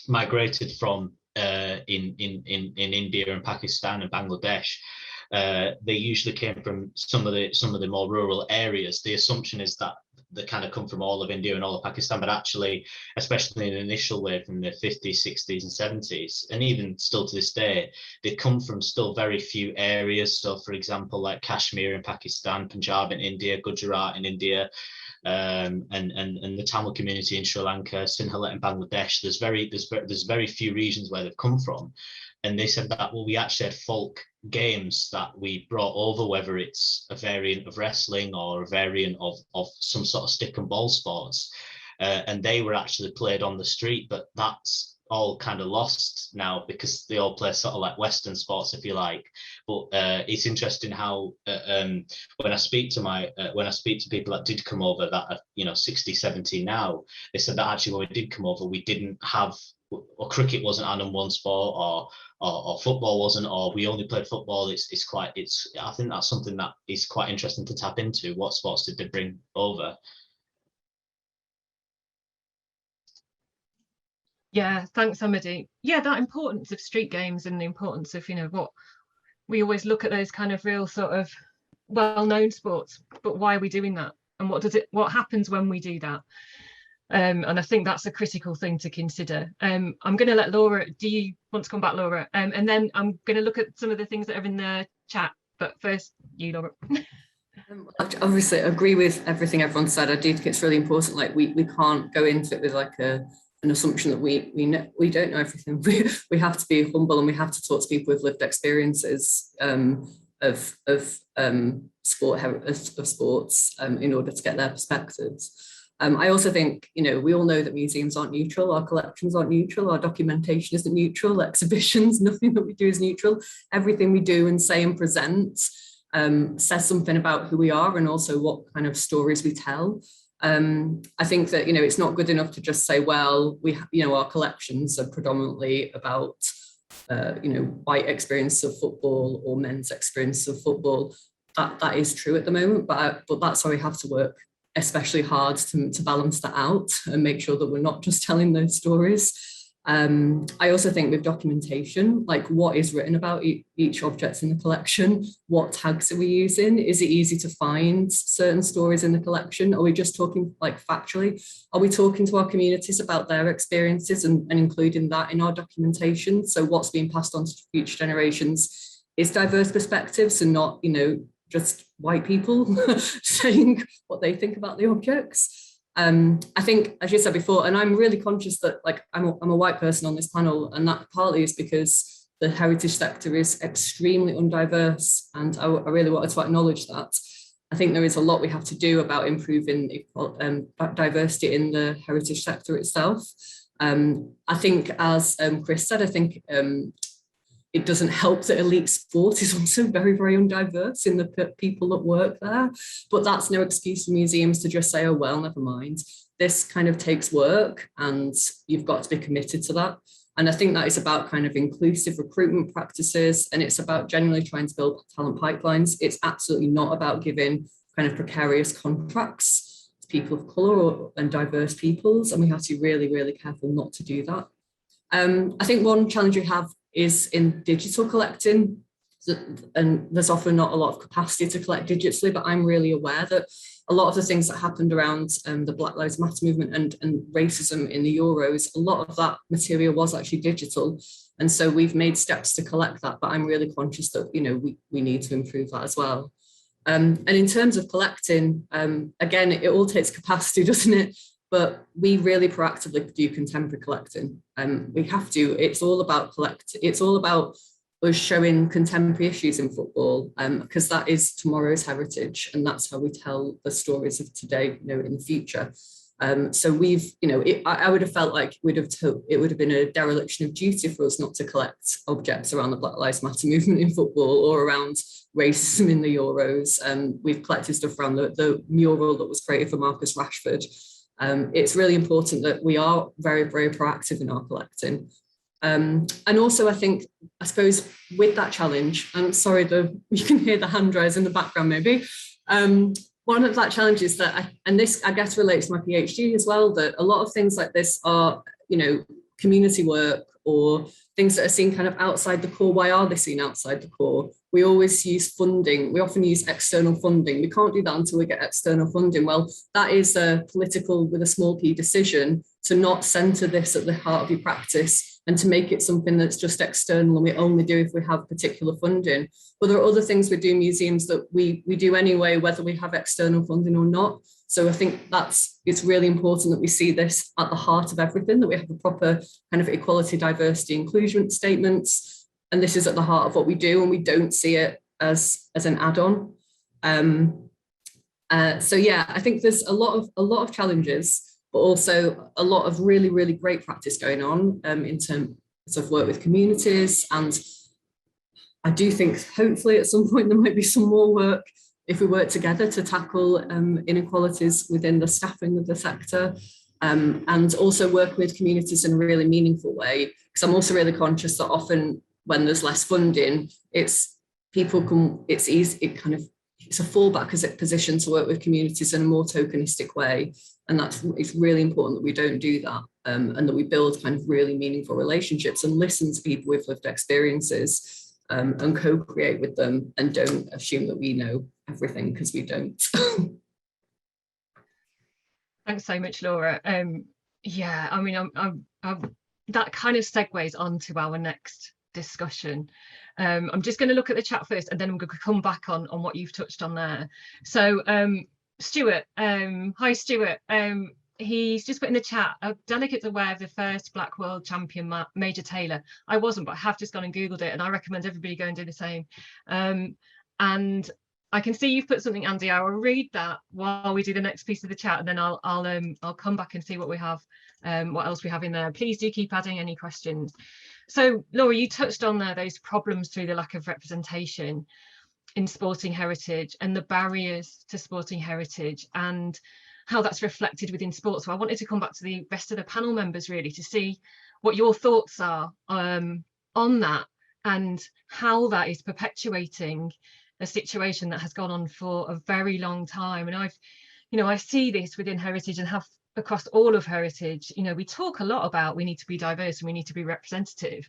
migrated from in India and Pakistan and Bangladesh, they usually came from some of the more rural areas. The assumption is that they kind of come from all of India and all of Pakistan, but actually, especially in an initial wave from the 50s, 60s and 70s, and even still to this day, they come from still very few areas. So for example, like Kashmir in Pakistan, Punjab in India, Gujarat in India, and the Tamil community in Sri Lanka, Sinhala in Bangladesh. There's very few regions where they've come from. And they said that, well, we actually had folk games that we brought over, whether it's a variant of wrestling or a variant of some sort of stick and ball sports. And they were actually played on the street, but that's all kind of lost now because they all play sort of like Western sports, if you like. But it's interesting how when I speak to people that did come over that are 60, 70 now, they said that actually when we did come over, we didn't have, or cricket wasn't our number one sport, or football wasn't, or we only played football. I think that's something that is quite interesting to tap into. What sports did they bring over? Yeah, thanks, Amerdeep. Yeah, that importance of street games and the importance of, what we always look at those kind of real sort of well-known sports, but why are we doing that? And what happens when we do that? And I think that's a critical thing to consider. I'm going to let Laura, do you want to come back, Laura? And then I'm going to look at some of the things that are in the chat, but first you, Laura. Obviously, I agree with everything everyone said. I do think it's really important. Like we can't go into it with like an assumption that we don't know everything. We have to be humble, and we have to talk to people with lived experiences of sports in order to get their perspectives. I also think, we all know that museums aren't neutral, our collections aren't neutral, our documentation isn't neutral, exhibitions, nothing that we do is neutral. Everything we do and say and present says something about who we are and also what kind of stories we tell. I think that, it's not good enough to just say, well, our collections are predominantly about, white experience of football or men's experience of football. That is true at the moment, but that's why we have to work especially hard to balance that out and make sure that we're not just telling those stories. I also think with documentation, like what is written about each object in the collection, what tags are we using? Is it easy to find certain stories in the collection? Are we just talking like factually? Are we talking to our communities about their experiences and including that in our documentation? So what's being passed on to future generations is diverse perspectives and not, just white people saying what they think about the objects. I think, as you said before, and I'm really conscious that like I'm a white person on this panel, and that partly is because the heritage sector is extremely undiverse, and I really wanted to acknowledge that. I think there is a lot we have to do about improving diversity in the heritage sector itself. I think, as Kris said, I think it doesn't help that elite sport is also very, very undiverse in the people that work there. But that's no excuse for museums to just say, oh, well, never mind. This kind of takes work and you've got to be committed to that. And I think that is about kind of inclusive recruitment practices, and it's about genuinely trying to build talent pipelines. It's absolutely not about giving kind of precarious contracts to people of colour and diverse peoples. And we have to be really, really careful not to do that. I think one challenge we have is in digital collecting, and there's often not a lot of capacity to collect digitally, but I'm really aware that a lot of the things that happened around the Black Lives Matter movement and racism in the Euros, a lot of that material was actually digital. And so we've made steps to collect that, but I'm really conscious that, we need to improve that as well. And in terms of collecting, again, it all takes capacity, doesn't it? But we really proactively do contemporary collecting. We have to. It's all about It's all about us showing contemporary issues in football, because that is tomorrow's heritage, and that's how we tell the stories of today, in the future. So we've, I would have felt like it would have been a dereliction of duty for us not to collect objects around the Black Lives Matter movement in football or around racism in the Euros. We've collected stuff around the mural that was created for Marcus Rashford. It's really important that we are very, very proactive in our collecting. And also, I suppose with that challenge, I'm sorry, you can hear the hand raise in the background maybe. One of that challenge is that, and this I guess relates to my PhD as well, that a lot of things like this are, community work or things that are seen kind of outside the core. Why are they seen outside the core? We always use funding. We often use external funding. We can't do that until we get external funding. Well, that is a political with a small p decision to not centre this at the heart of your practice and to make it something that's just external and we only do if we have particular funding. But there are other things we do in museums that we do anyway, whether we have external funding or not. So I think it's really important that we see this at the heart of everything, that we have a proper kind of equality, diversity, inclusion statements. And this is at the heart of what we do, and we don't see it as an add-on. So yeah, I think there's a lot of challenges, but also a lot of really, really great practice going on in terms of work with communities. And I do think hopefully at some point there might be some more work if we work together to tackle inequalities within the staffing of the sector, and also work with communities in a really meaningful way. Because I'm also really conscious that often when there's less funding, it's a fallback position to work with communities in a more tokenistic way. And it's really important that we don't do that, and that we build kind of really meaningful relationships and listen to people with lived experiences, and co-create with them, and don't assume that we know everything, because we don't. Thanks so much, Laura. Yeah, I mean, I'm that kind of segues onto our next discussion. I'm just going to look at the chat first, and then I'm going to come back on what you've touched on there. So Stuart, hi Stuart. He's just put in the chat, a delegate's aware of the first Black World Champion, Major Taylor. I wasn't, but I have just gone and Googled it, and I recommend everybody go and do the same. And I can see you've put something, Andy. I will read that while we do the next piece of the chat, and then I'll come back and see what we have, what else we have in there. Please do keep adding any questions. So Laura, you touched on there those problems through the lack of representation in sporting heritage and the barriers to sporting heritage and how that's reflected within sport. So I wanted to come back to the rest of the panel members really to see what your thoughts are on that and how that is perpetuating a situation that has gone on for a very long time. And I see this within heritage and have across all of heritage. We talk a lot about we need to be diverse and we need to be representative,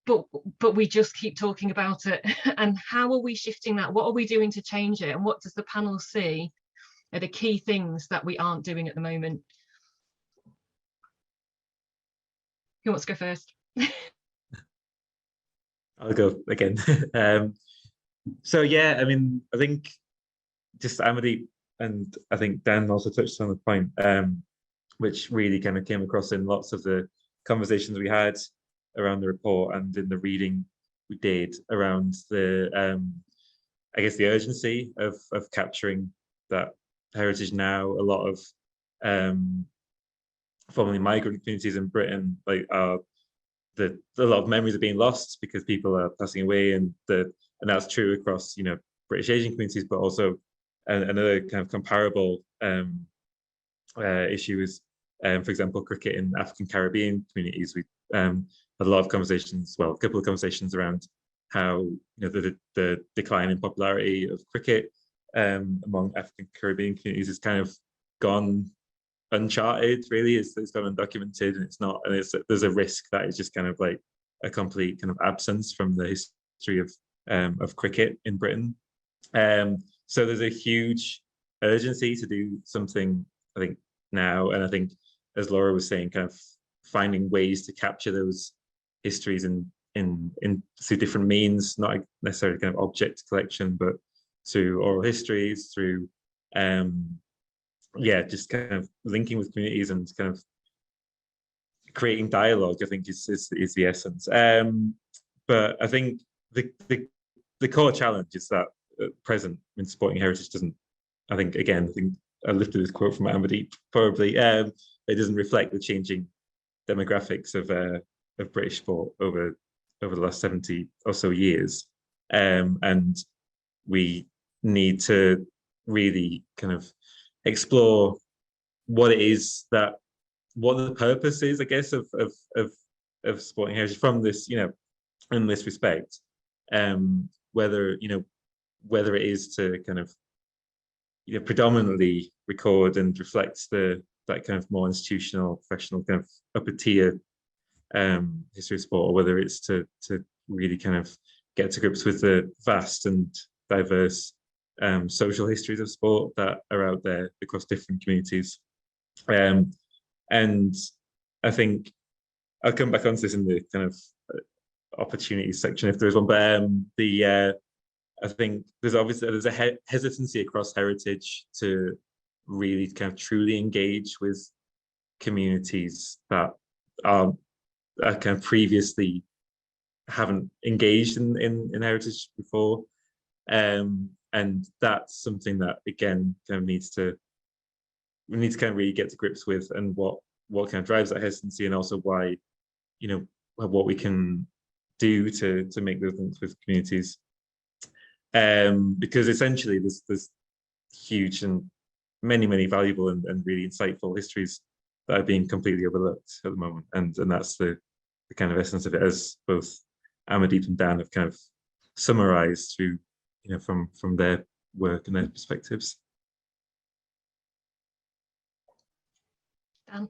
but we just keep talking about it. And how are we shifting that? What are we doing to change it? And what does the panel see are the key things that we aren't doing at the moment? Who wants to go first? I'll go again. So yeah, I mean, I think just Amerdeep, and I think Dan also touched on the point, which really kind of came across in lots of the conversations we had around the report and in the reading we did around the, I guess, the urgency of capturing that heritage now. A lot of formerly migrant communities in Britain, like a lot of memories are being lost because people are passing away, and that's true across British Asian communities, but also another kind of comparable issue is, for example, cricket in African Caribbean communities. We had a lot of conversations, well, a couple of conversations around how the decline in popularity of cricket among African Caribbean communities has kind of gone uncharted. Really, it's gone undocumented, and it's not. And there's a risk that it's just kind of like a complete kind of absence from the history of cricket in Britain. So there's a huge urgency to do something, I think, now. And I think, as Laura was saying, kind of finding ways to capture those histories in through different means, not necessarily kind of object collection, but through oral histories, through just kind of linking with communities and kind of creating dialogue, I think is the essence. But I think the core challenge is that at present in supporting heritage doesn't, I think I lifted this quote from Amerdeep, probably, it doesn't reflect the changing demographics of British sport over the last 70 or so years. And we need to really kind of explore what the purpose is, I guess, of supporting heritage from this, in this respect, whether it is to kind of predominantly record and reflect that kind of more institutional, professional, kind of upper tier history of sport, or whether it's to really kind of get to grips with the vast and diverse social histories of sport that are out there across different communities. And I think I'll come back onto this in the kind of opportunities section if there's one, but I think there's a hesitancy across heritage to really kind of truly engage with communities that are kind of previously haven't engaged in heritage before, and that's something that again kind of we need to kind of really get to grips with, and what kind of drives that hesitancy, and also why, what we can do to make those links with communities, because essentially there's huge and many valuable and really insightful histories that are being completely overlooked at the moment, and that's the kind of essence of it, as both Amerdeep and Dan have kind of summarized through from their work and their perspectives. Dan.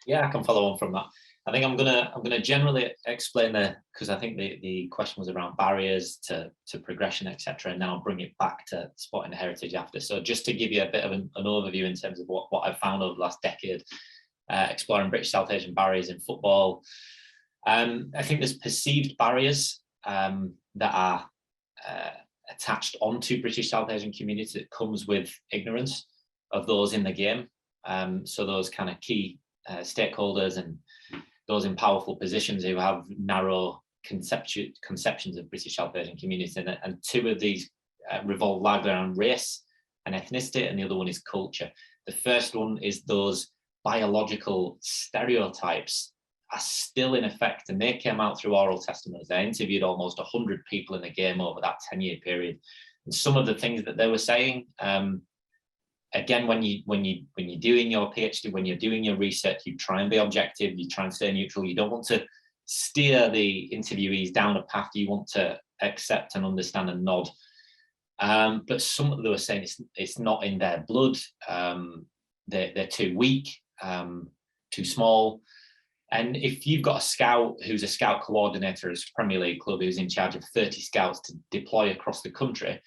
Yeah, I can follow on from that. I think I'm gonna generally explain because I think the question was around barriers to progression, etc. And now I'll bring it back to sport and heritage after. So just to give you a bit of an overview in terms of what I've found over the last decade, exploring British South Asian barriers in football. I think there's perceived barriers that are attached onto British South Asian communities that comes with ignorance of those in the game. So those kind of key stakeholders and those in powerful positions who have narrow conceptions of British South Asian communities, and two of these revolve largely around race and ethnicity, and the other one is culture. The first one is those biological stereotypes are still in effect, and they came out through oral testimonies. They interviewed almost 100 people in the game over that 10-year period, and some of the things that they were saying, again, when you're doing your PhD, when you're doing your research, you try and be objective, you try and stay neutral. You don't want to steer the interviewees down a path. You want to accept and understand and nod. But some of them were saying it's not in their blood. They're too weak, too small. And if you've got a scout who's a scout coordinator at a Premier League club who's in charge of 30 scouts to deploy across the country,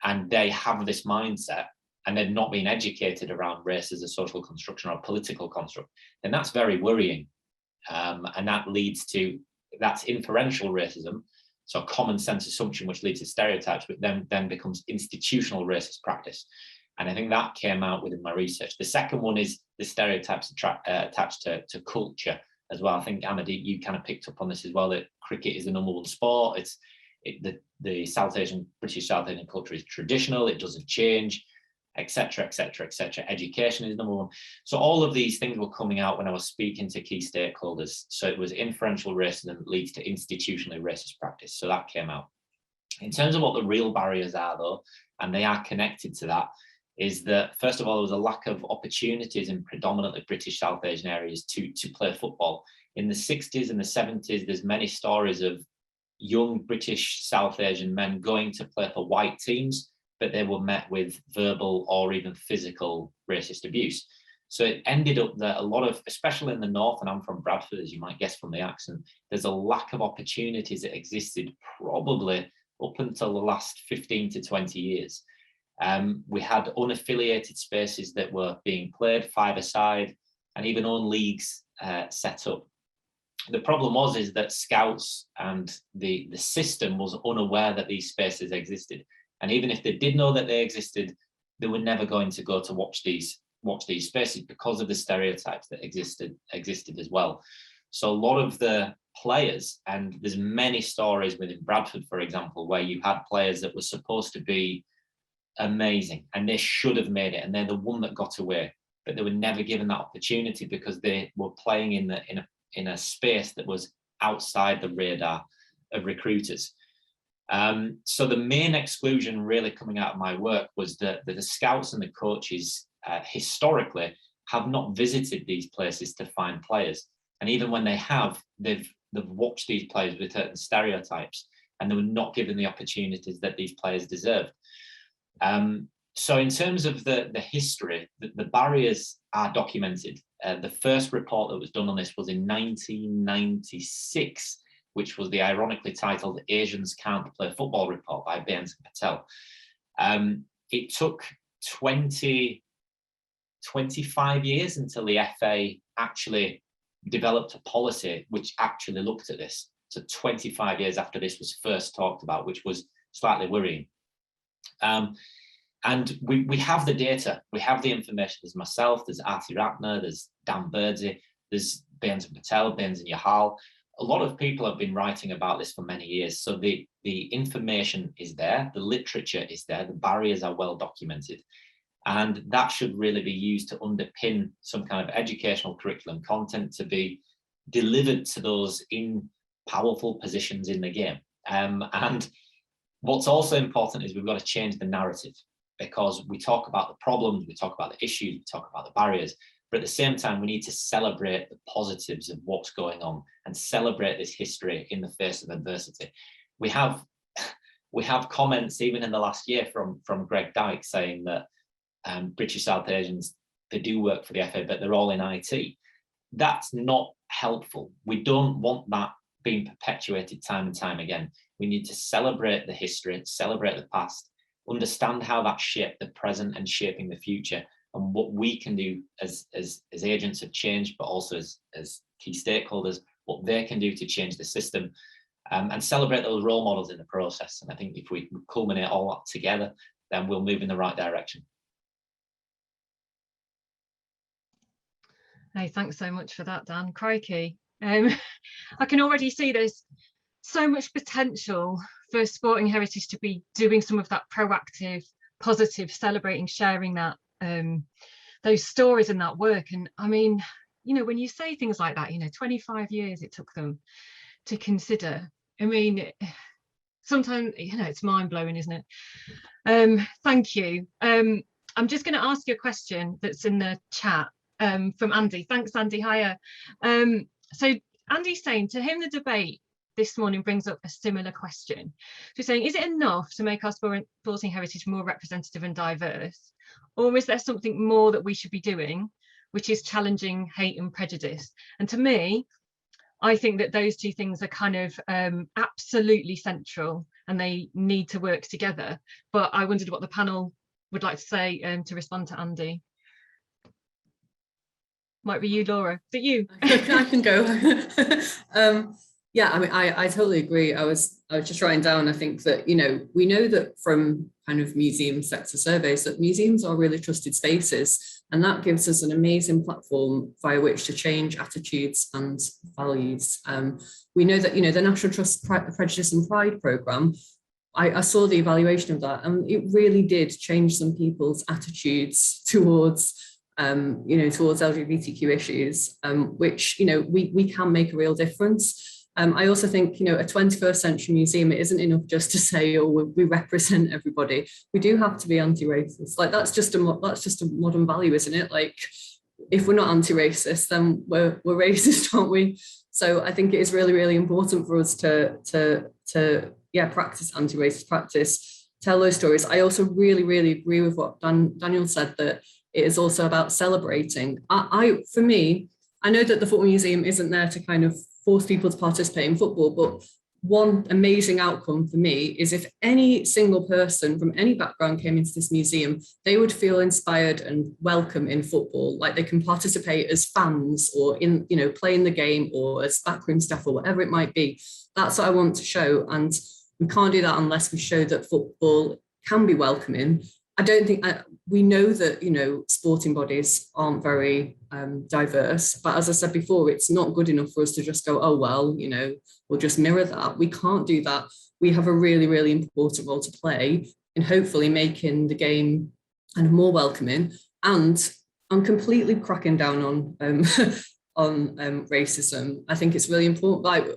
and they have this mindset, and they've not been educated around race as a social construction or a political construct, then that's very worrying. And that leads to, that's inferential racism, so common sense assumption, which leads to stereotypes, but then becomes institutional racist practice. And I think that came out within my research. The second one is the stereotypes attached to culture as well. I think, Amerdeep, you kind of picked up on this as well, that cricket is the number one sport. The South Asian, British South Asian culture is traditional, it doesn't change, etc., etc., etc. Education is number one. So all of these things were coming out when I was speaking to key stakeholders. So it was inferential racism leads to institutionally racist practice. So that came out. In terms of what the real barriers are, though, and they are connected to that, is that, first of all, there was a lack of opportunities in predominantly British South Asian areas to play football. In the 60s and the 70s, there's many stories of young British South Asian men going to play for white teams, but they were met with verbal or even physical racist abuse. So it ended up that a lot of, especially in the north, and I'm from Bradford, as you might guess from the accent, there's a lack of opportunities that existed probably up until the last 15 to 20 years. We had unaffiliated spaces that were being played 5-a-side, and even own leagues set up. The problem is that scouts and the system was unaware that these spaces existed. And even if they did know that they existed, they were never going to go to watch these spaces because of the stereotypes that existed as well. So a lot of the players, and there's many stories within Bradford, for example, where you had players that were supposed to be amazing and they should have made it, and they're the one that got away, but they were never given that opportunity because they were playing in a space that was outside the radar of recruiters. So the main exclusion really coming out of my work was that the scouts and the coaches historically have not visited these places to find players. And even when they have, they've watched these players with certain stereotypes, and they were not given the opportunities that these players deserved. So in terms of the history, the barriers are documented. The first report that was done on this was in 1996, which was the ironically titled Asians Can't Play Football report by Baines and Patel. It took 25 years until the FA actually developed a policy which actually looked at this. So 25 years after this was first talked about, which was slightly worrying. And we have the data, we have the information. There's myself, there's Arti Ratner, there's Dan Birdsey, there's Baines and Patel, Baines and Yahal. A lot of people have been writing about this for many years. So the information is there, the literature is there, the barriers are well documented. And that should really be used to underpin some kind of educational curriculum content to be delivered to those in powerful positions in the game. And what's also important is we've got to change the narrative, because we talk about the problems, we talk about the issues, we talk about the barriers, but at the same time, we need to celebrate the positives of what's going on and celebrate this history in the face of adversity. We have comments even in the last year from Greg Dyke saying that British South Asians, they do work for the FA, but they're all in IT. That's not helpful. We don't want that being perpetuated time and time again. We need to celebrate the history, celebrate the past, understand how that shaped the present and shaping the future, and what we can do as agents of change, but also as key stakeholders, what they can do to change the system, and celebrate those role models in the process. And I think if we culminate all that together, then we'll move in the right direction. Hey, thanks so much for that, Dan. Crikey. I can already see there's so much potential for Sporting Heritage to be doing some of that proactive, positive, celebrating, sharing that, those stories and that work. And I mean, you know, when you say things like that, you know, 25 years it took them to consider. I mean, sometimes, you know, it's mind-blowing, isn't it? Thank you. I'm just going to ask you a question that's in the chat from Andy. Thanks, Andy. Hiya. So Andy's saying, to him, the debate this morning brings up a similar question. So saying, is it enough to make our sporting heritage more representative and diverse? Or is there something more that we should be doing, which is challenging hate and prejudice? And to me, I think that those two things are kind of absolutely central and they need to work together. But I wondered what the panel would like to say to respond to Andy. Might be you, Laura. Is it you? I can go. Yeah, I mean, I totally agree. I was just writing down, I think that, you know, we know that from kind of museum sector surveys that museums are really trusted spaces, and that gives us an amazing platform via which to change attitudes and values. We know that, you know, the National Trust Prejudice and Pride programme, I saw the evaluation of that, and it really did change some people's attitudes towards towards LGBTQ issues, which, you know, we can make a real difference. I also think, you know, a 21st century museum, it isn't enough just to say, oh, we represent everybody. We do have to be anti-racist. Like that's just a modern value, isn't it? Like if we're not anti-racist, then we're racist, aren't we? So I think it is really, really important for us to practice anti-racist practice, tell those stories. I also really, really agree with what Daniel said, that it is also about celebrating. For me, I know that the Football Museum isn't there to kind of force people to participate in football, but one amazing outcome for me is if any single person from any background came into this museum, they would feel inspired and welcome in football, like they can participate as fans or in, you know, playing the game or as backroom staff or whatever it might be. That's what I want to show. And we can't do that unless we show that football can be welcoming. I don't think we know that, you know, sporting bodies aren't very diverse, but as I said before, it's not good enough for us to just go, oh, well, you know, we'll just mirror that. We can't do that. We have a really, really important role to play in hopefully making the game kind of more welcoming. And I'm completely cracking down on racism. I think it's really important. Like,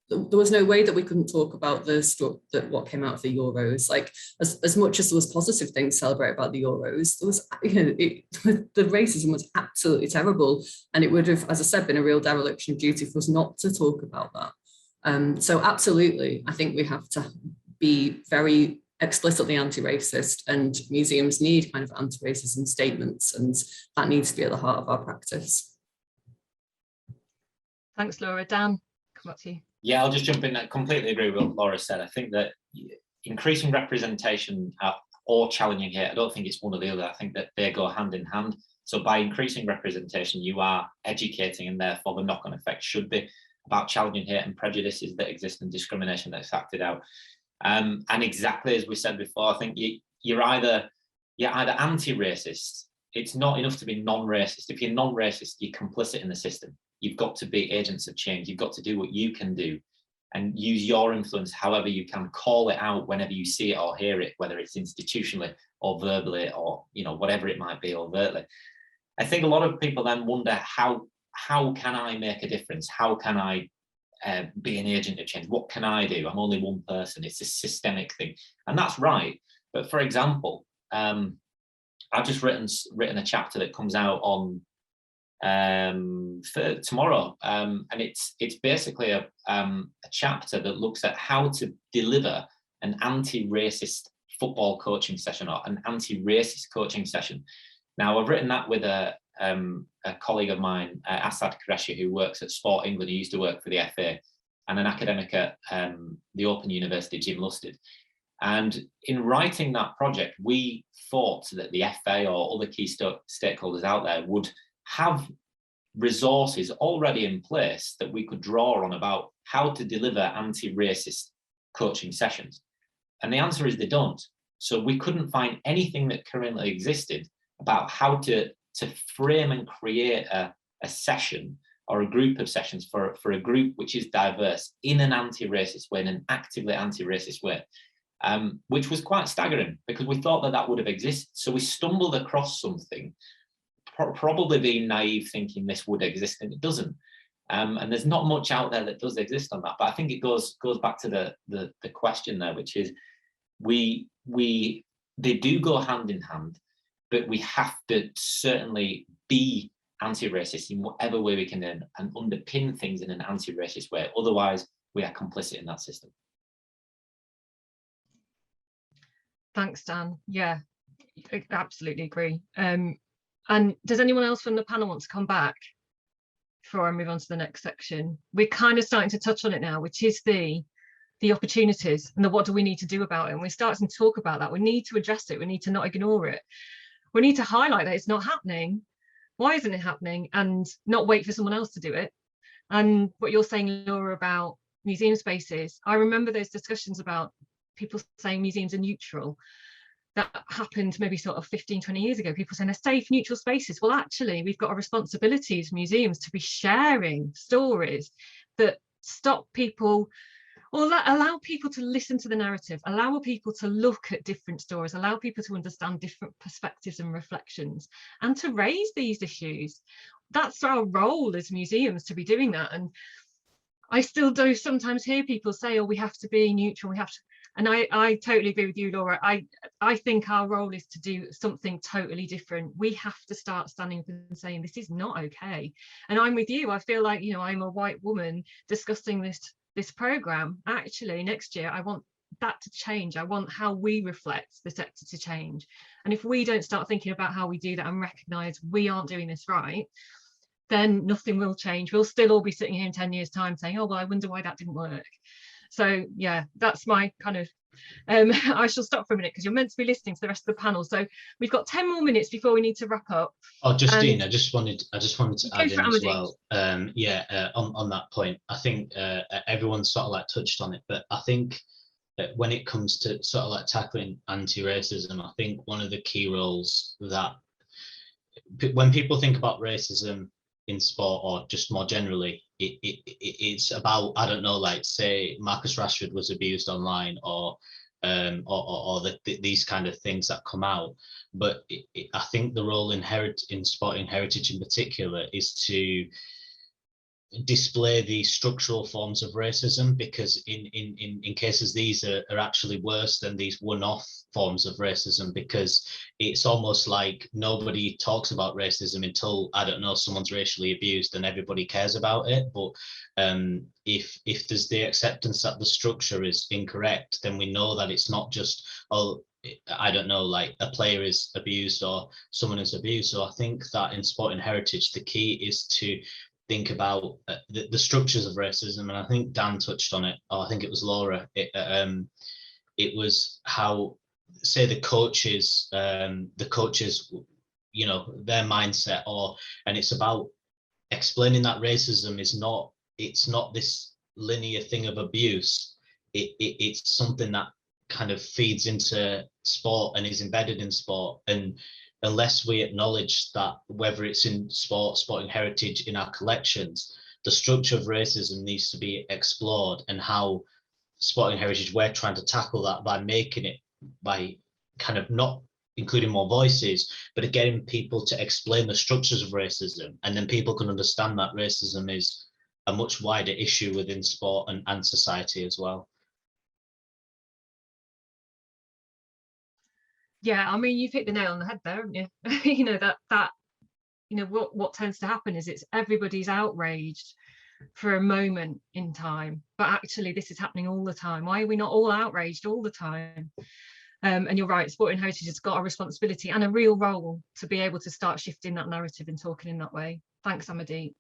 there was no way that we couldn't talk about what came out of the Euros. Like, as much as there was positive things celebrated about the Euros, there was, you know, the racism was absolutely terrible, and it would have, as I said, been a real dereliction of duty for us not to talk about that. So absolutely, I think we have to be very explicitly anti-racist, and museums need kind of anti-racism statements, and that needs to be at the heart of our practice. Thanks, Laura. Dan, come back to you. Yeah, I'll just jump in. I completely agree with what Laura said. I think that increasing representation or challenging hate, I don't think it's one or the other. I think that they go hand in hand. So by increasing representation, you are educating, and therefore the knock-on effect should be about challenging hate and prejudices that exist and discrimination that's acted out. And exactly as we said before, I think you're either anti-racist. It's not enough to be non-racist. If you're non-racist, you're complicit in the system. You've got to be agents of change. You've got to do what you can do and use your influence however you can. Call it out whenever you see it or hear it, whether it's institutionally or verbally or, you know, whatever it might be overtly. I think a lot of people then wonder, how can I make a difference? How can I be an agent of change? What can I do? I'm only one person. It's a systemic thing. And that's right. But for example, I've just written a chapter that comes out on for tomorrow, and it's basically a chapter that looks at how to deliver an anti-racist football coaching session or an anti-racist coaching session. Now, I've written that with a colleague of mine, Asad Qureshi, who works at Sport England. He used to work for the FA, and an academic at the Open University, Jim Lusted. And in writing that project, we thought that the FA or other key stakeholders out there would have resources already in place that we could draw on about how to deliver anti-racist coaching sessions. And the answer is they don't. So we couldn't find anything that currently existed about how to frame and create a session or a group of sessions for a group which is diverse in an anti-racist way, in an actively anti-racist way. Which was quite staggering because we thought that would have existed. So we stumbled across something, probably being naive, thinking this would exist, and it doesn't. And there's not much out there that does exist on that. But I think it goes back to the question there, which is they do go hand in hand, but we have to certainly be anti-racist in whatever way we can and underpin things in an anti-racist way. Otherwise, we are complicit in that system. Thanks, Dan. Yeah, I absolutely agree. And does anyone else from the panel want to come back before I move on to the next section? We're kind of starting to touch on it now, which is the opportunities and what do we need to do about it. And we're starting to talk about that. We need to address it. We need to not ignore it. We need to highlight that it's not happening. Why isn't it happening? And not wait for someone else to do it. And what you're saying, Laura, about museum spaces, I remember those discussions about people saying museums are neutral. That happened maybe sort of 15, 20 years ago. People saying they're safe, neutral spaces. Well, actually, we've got a responsibility as museums to be sharing stories that stop people or allow people to listen to the narrative, allow people to look at different stories, allow people to understand different perspectives and reflections, and to raise these issues. That's our role as museums, to be doing that. And I still do sometimes hear people say, oh, we have to be neutral, we have to. And I totally agree with you, Laura. I think our role is to do something totally different. We have to start standing up and saying, this is not okay. And I'm with you. I feel like, you know, I'm a white woman discussing this programme. Actually, next year, I want that to change. I want how we reflect the sector to change. And if we don't start thinking about how we do that and recognise we aren't doing this right, then nothing will change. We'll still all be sitting here in 10 years' time saying, oh, well, I wonder why that didn't work. So yeah, that's my kind of I shall stop for a minute because you're meant to be listening to the rest of the panel. So we've got 10 more minutes before we need to wrap up. Oh, Justine, I just wanted to add in as well. On that point, I think everyone sort of like touched on it, but I think when it comes to sort of like tackling anti-racism, I think one of the key roles that when people think about racism in sport or just more generally, it's about, I don't know, like say Marcus Rashford was abused online, or these kind of things that come out. But I think the role in sporting heritage in particular is to display the structural forms of racism, because in cases these are actually worse than these one-off forms of racism, because it's almost like nobody talks about racism until, I don't know, someone's racially abused and everybody cares about it. But if there's the acceptance that the structure is incorrect, then we know that it's not just, oh, I don't know, like a player is abused or someone is abused. So I think that in sporting heritage, the key is to think about the structures of racism. And I think Dan touched on it, or I think it was Laura. It was how, say, the coaches, you know, their mindset, and it's about explaining that racism is not, it's not this linear thing of abuse. It's something that kind of feeds into sport and is embedded in sport. And unless we acknowledge that, whether it's in sport, sporting heritage, in our collections, the structure of racism needs to be explored, and how sporting heritage, we're trying to tackle that by making it, by kind of not including more voices, but getting people to explain the structures of racism, and then people can understand that racism is a much wider issue within sport and society as well. Yeah, I mean, you've hit the nail on the head there, haven't you? You know, that you know, what tends to happen is it's everybody's outraged for a moment in time, but actually this is happening all the time. Why are we not all outraged all the time? And you're right, sporting heritage has got a responsibility and a real role to be able to start shifting that narrative and talking in that way. Thanks, Amerdeep.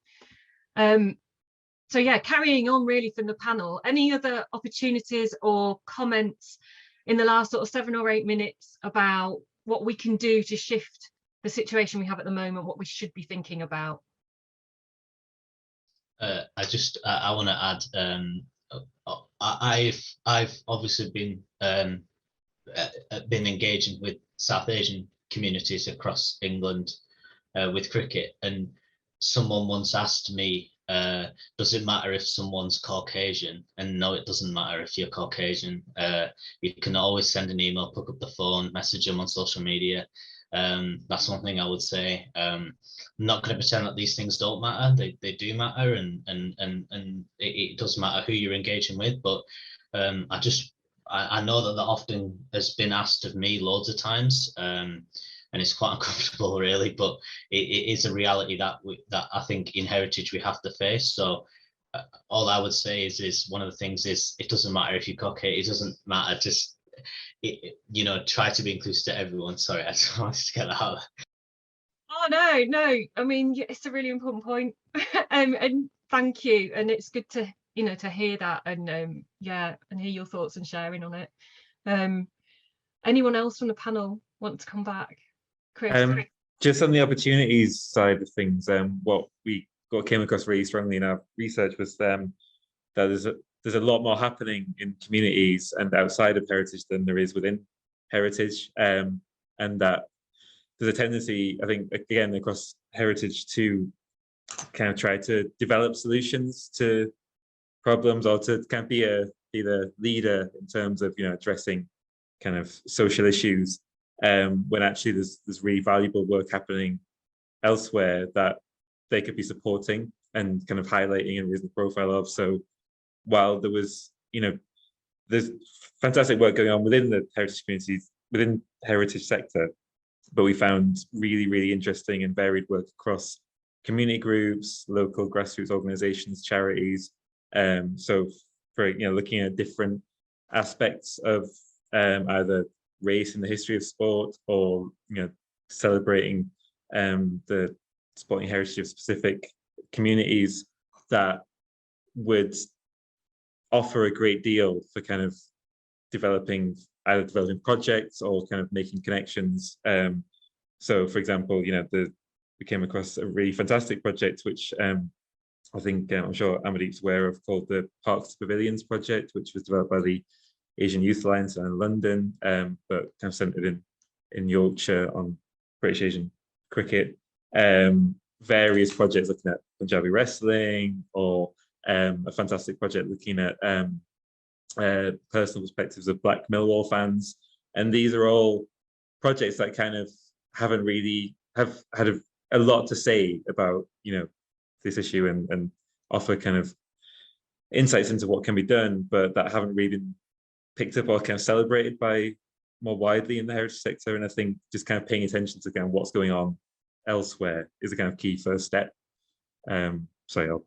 So yeah, carrying on really from the panel, any other opportunities or comments in the last sort of 7 or 8 minutes about what we can do to shift the situation we have at the moment, what we should be thinking about? I want to add, I've obviously been engaging with South Asian communities across England with cricket, and someone once asked me, does it matter if someone's Caucasian? And no, it doesn't matter if you're Caucasian. You can always send an email, pick up the phone, message them on social media. That's one thing I would say. I'm not going to pretend that these things don't matter. They do matter, and it does matter who you're engaging with. But I know that often has been asked of me loads of times, and it's quite uncomfortable, really. But it is a reality that I think in heritage we have to face. So all I would say is one of the things is, it doesn't matter if you're Caucasian. It doesn't matter. Just you know, try to be inclusive to everyone. Sorry, I just wanted to get that out. Oh no, I mean, it's a really important point. And thank you, and it's good to, you know, to hear that, and yeah, and hear your thoughts and sharing on it. Anyone else from the panel want to come back? Kris? Just on the opportunities side of things, what came across really strongly in our research was that there's a lot more happening in communities and outside of heritage than there is within heritage, and that there's a tendency, I think, again, across heritage to kind of try to develop solutions to problems, or to kind of be the leader in terms of, you know, addressing kind of social issues, when actually there's really valuable work happening elsewhere that they could be supporting and kind of highlighting and raising the profile of. So while there was, you know, there's fantastic work going on within the heritage communities, within heritage sector, but we found really, really interesting and varied work across community groups, local grassroots organizations, charities. So for, you know, looking at different aspects of either race in the history of sport, or, you know, celebrating the sporting heritage of specific communities, that would offer a great deal for kind of developing projects or kind of making connections. So for example, you know, we came across a really fantastic project, which I think I'm sure Amerdeep's aware of, called the Parks to Pavilions project, which was developed by the Asian Youth Alliance in London, but kind of centered in Yorkshire on British Asian cricket. Various projects looking at Punjabi wrestling, or a fantastic project looking at personal perspectives of Black Millwall fans. And these are all projects that kind of haven't really have had a lot to say about, you know, this issue and offer kind of insights into what can be done, but that haven't really been picked up or kind of celebrated by more widely in the heritage sector. And I think just kind of paying attention to kind of what's going on elsewhere is a kind of key first step. So I'll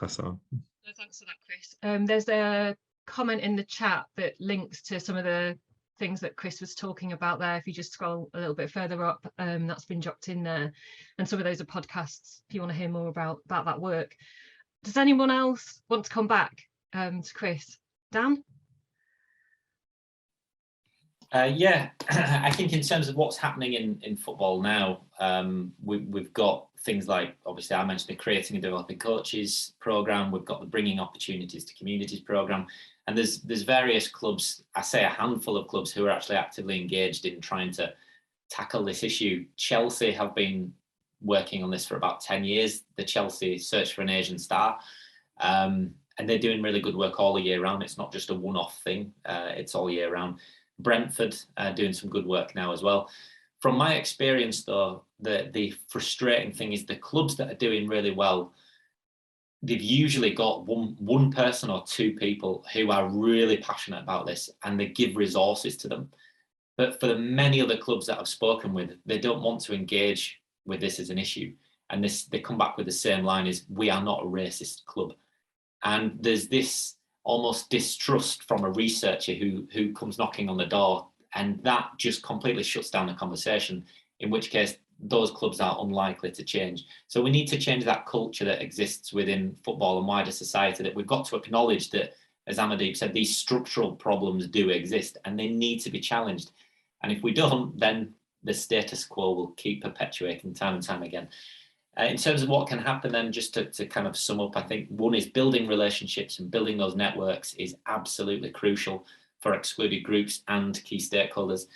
pass on. No, thanks for that, Kris. There's a comment in the chat that links to some of the things that Kris was talking about there. If you just scroll a little bit further up, that's been dropped in there. And some of those are podcasts if you want to hear more about that work. Does anyone else want to come back to Kris? Dan? Yeah, I think in terms of what's happening in football now, we've got things like, obviously I mentioned the Creating and Developing Coaches programme, we've got the Bringing Opportunities to Communities programme, and there's various clubs, I say a handful of clubs, who are actually actively engaged in trying to tackle this issue. Chelsea have been working on this for about 10 years, the Chelsea Search for an Asian Star, and they're doing really good work all the year round. It's not just a one-off thing, it's all year round. Brentford doing some good work now as well. From my experience though, the frustrating thing is the clubs that are doing really well, they've usually got one person or two people who are really passionate about this and they give resources to them. But for the many other clubs that I've spoken with, they don't want to engage with this as an issue. And they come back with the same line as, we are not a racist club. And there's this almost distrust from a researcher who comes knocking on the door, and that just completely shuts down the conversation, in which case those clubs are unlikely to change. So we need to change that culture that exists within football and wider society, that we've got to acknowledge that, as Amerdeep said, these structural problems do exist and they need to be challenged. And if we don't, then the status quo will keep perpetuating time and time again. In terms of what can happen then, just to kind of sum up, I think one is building relationships and building those networks is absolutely crucial for excluded groups and key stakeholders.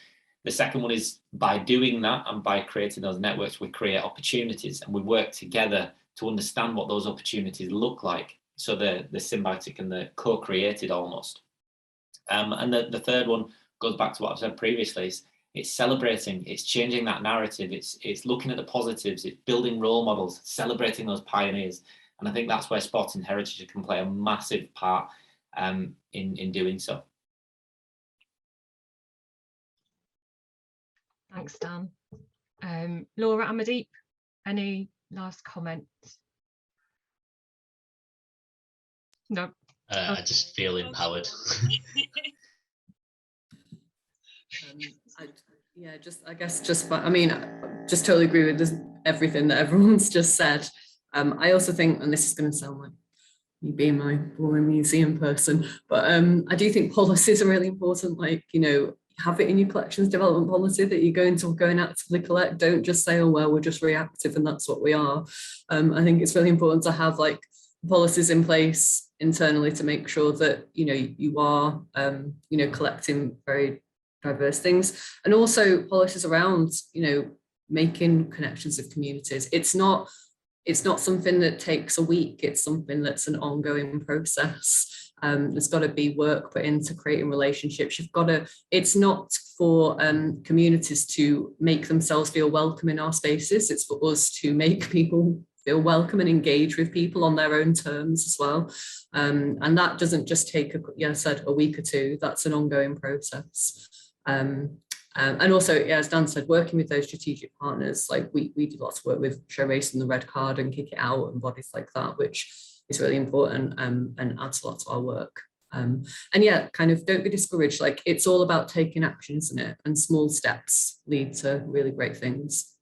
The second one is, by doing that and by creating those networks, we create opportunities and we work together to understand what those opportunities look like. So they're symbiotic and they're co-created almost. And the third one goes back to what I've said previously, is it's celebrating, it's changing that narrative, it's looking at the positives, it's building role models, celebrating those pioneers. And I think that's where sport and heritage can play a massive part in doing so. Thanks, Dan. Laura, Amerdeep, any last comments? No. I just feel empowered. I just totally agree with everything that everyone's just said. I also think, and this is going to sound like me being my boring museum person, but I do think policies are really important. Like, you know, have it in your collections development policy that you're going to go and actively collect. Don't just say, oh, well, we're just reactive and that's what we are. I think it's really important to have like policies in place internally to make sure that, you know, you are, collecting very diverse things, and also policies around, you know, making connections with communities. It's not something that takes a week. It's something that's an ongoing process. There's got to be work put into creating relationships. It's not for communities to make themselves feel welcome in our spaces. It's for us to make people feel welcome and engage with people on their own terms as well. And that doesn't just take a week or two. That's an ongoing process. And also, as Dan said, working with those strategic partners, like we do lots of work with Show Race and the Red Card and Kick It Out and bodies like that, which is really important and adds a lot to our work. And yeah, kind of don't be discouraged. Like, it's all about taking action, isn't it? And small steps lead to really great things.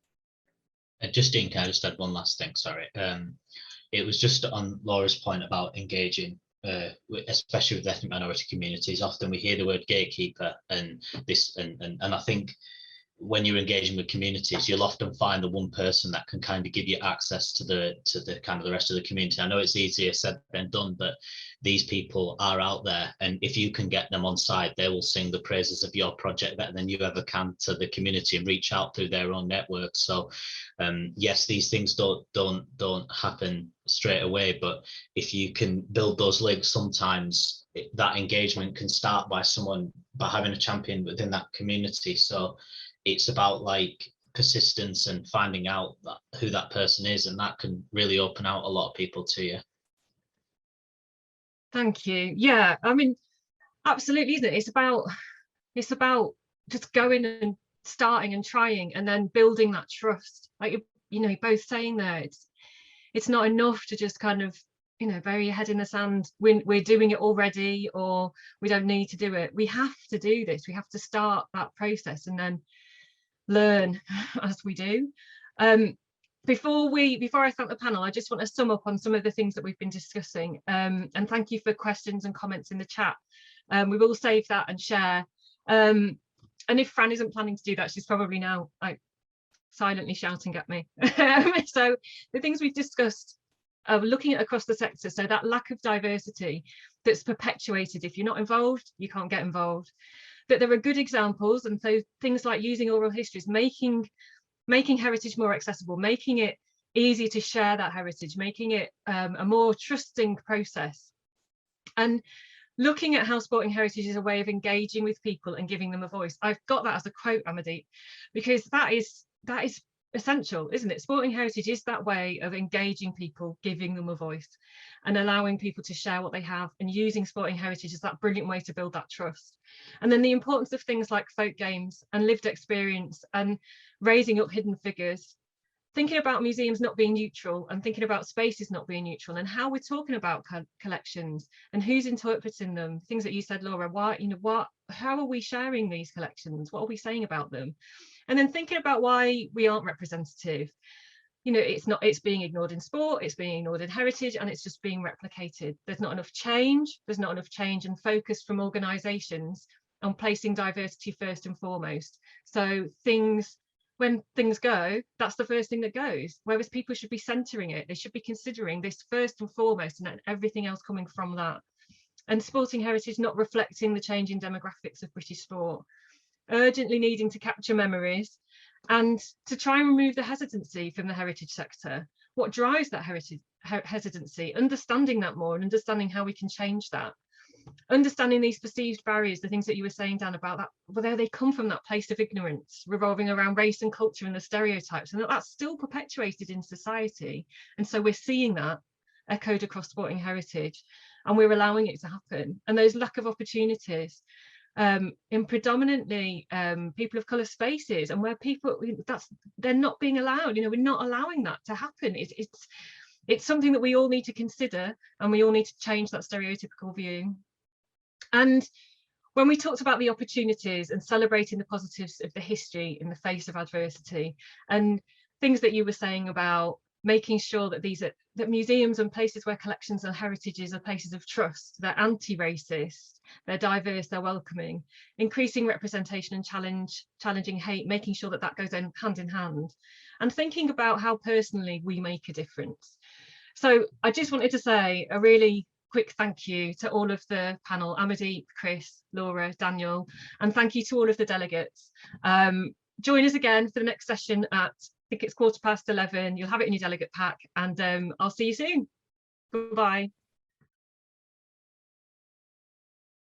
Justine, can I just add one last thing? Sorry. It was just on Laura's point about engaging, especially with ethnic minority communities. Often we hear the word gatekeeper and this, and I think when you're engaging with communities, you'll often find the one person that can kind of give you access to the kind of the rest of the community. I know it's easier said than done, but these people are out there, and if you can get them on side, they will sing the praises of your project better than you ever can to the community and reach out through their own networks. So yes, these things don't happen straight away, but if you can build those links, sometimes that engagement can start by having a champion within that community. So it's about like persistence and finding out who that person is, and that can really open out a lot of people to you. Thank you. Yeah, I mean, absolutely, isn't it? It's about just going and starting and trying, and then building that trust. Like you're both saying there, it's not enough to just kind of bury your head in the sand. We're doing it already, or we don't need to do it. We have to do this. We have to start that process and then learn as we do. Before I thank the panel, I just want to sum up on some of the things that we've been discussing, and thank you for questions and comments in the chat. We will save that and share, and if Fran isn't planning to do that, she's probably now like silently shouting at me. So the things we've discussed, looking at across the sector, so that lack of diversity that's perpetuated. If you're not involved, you can't get involved. That there are good examples, and so things like using oral histories, making heritage more accessible, making it easier to share that heritage, making it a more trusting process, and looking at how sporting heritage is a way of engaging with people and giving them a voice. I've got that as a quote, Amerdeep, because that is essential, isn't it? Sporting heritage is that way of engaging people, giving them a voice and allowing people to share what they have, and using sporting heritage as that brilliant way to build that trust. And then the importance of things like folk games and lived experience and raising up hidden figures, thinking about museums not being neutral, and thinking about spaces not being neutral, and how we're talking about collections and who's interpreting them. Things that you said, Laura, how are we sharing these collections? What are we saying about them? And then thinking about why we aren't representative. It's being ignored in sport, it's being ignored in heritage, and it's just being replicated. There's not enough change and focus from organisations on placing diversity first and foremost. So when things go, that's the first thing that goes, whereas people should be centering it. They should be considering this first and foremost, and then everything else coming from that. And sporting heritage not reflecting the changing demographics of British sport, urgently needing to capture memories and to try and remove the hesitancy from the heritage sector. What drives that hesitancy? Understanding that more, and understanding how we can change that. Understanding these perceived barriers, the things that you were saying, Dan, about that, whether they come from that place of ignorance revolving around race and culture and the stereotypes, and that's still perpetuated in society. And so we're seeing that echoed across sporting heritage, and we're allowing it to happen. And those lack of opportunities in predominantly people of colour spaces, and where they're not being allowed. We're not allowing that to happen. It's something that we all need to consider, and we all need to change that stereotypical view. And when we talked about the opportunities and celebrating the positives of the history in the face of adversity, and things that you were saying about making sure that that museums and places where collections and heritages are places of trust, they're anti-racist, they're diverse, they're welcoming, increasing representation and challenging hate, making sure that goes hand in hand, and thinking about how personally we make a difference. So I just wanted to say a really quick thank you to all of the panel, Amerdeep, Kris, Laura, Daniel, and thank you to all of the delegates. Join us again for the next session at, I think it's 11:15. You'll have it in your delegate pack, and I'll see you soon. Goodbye.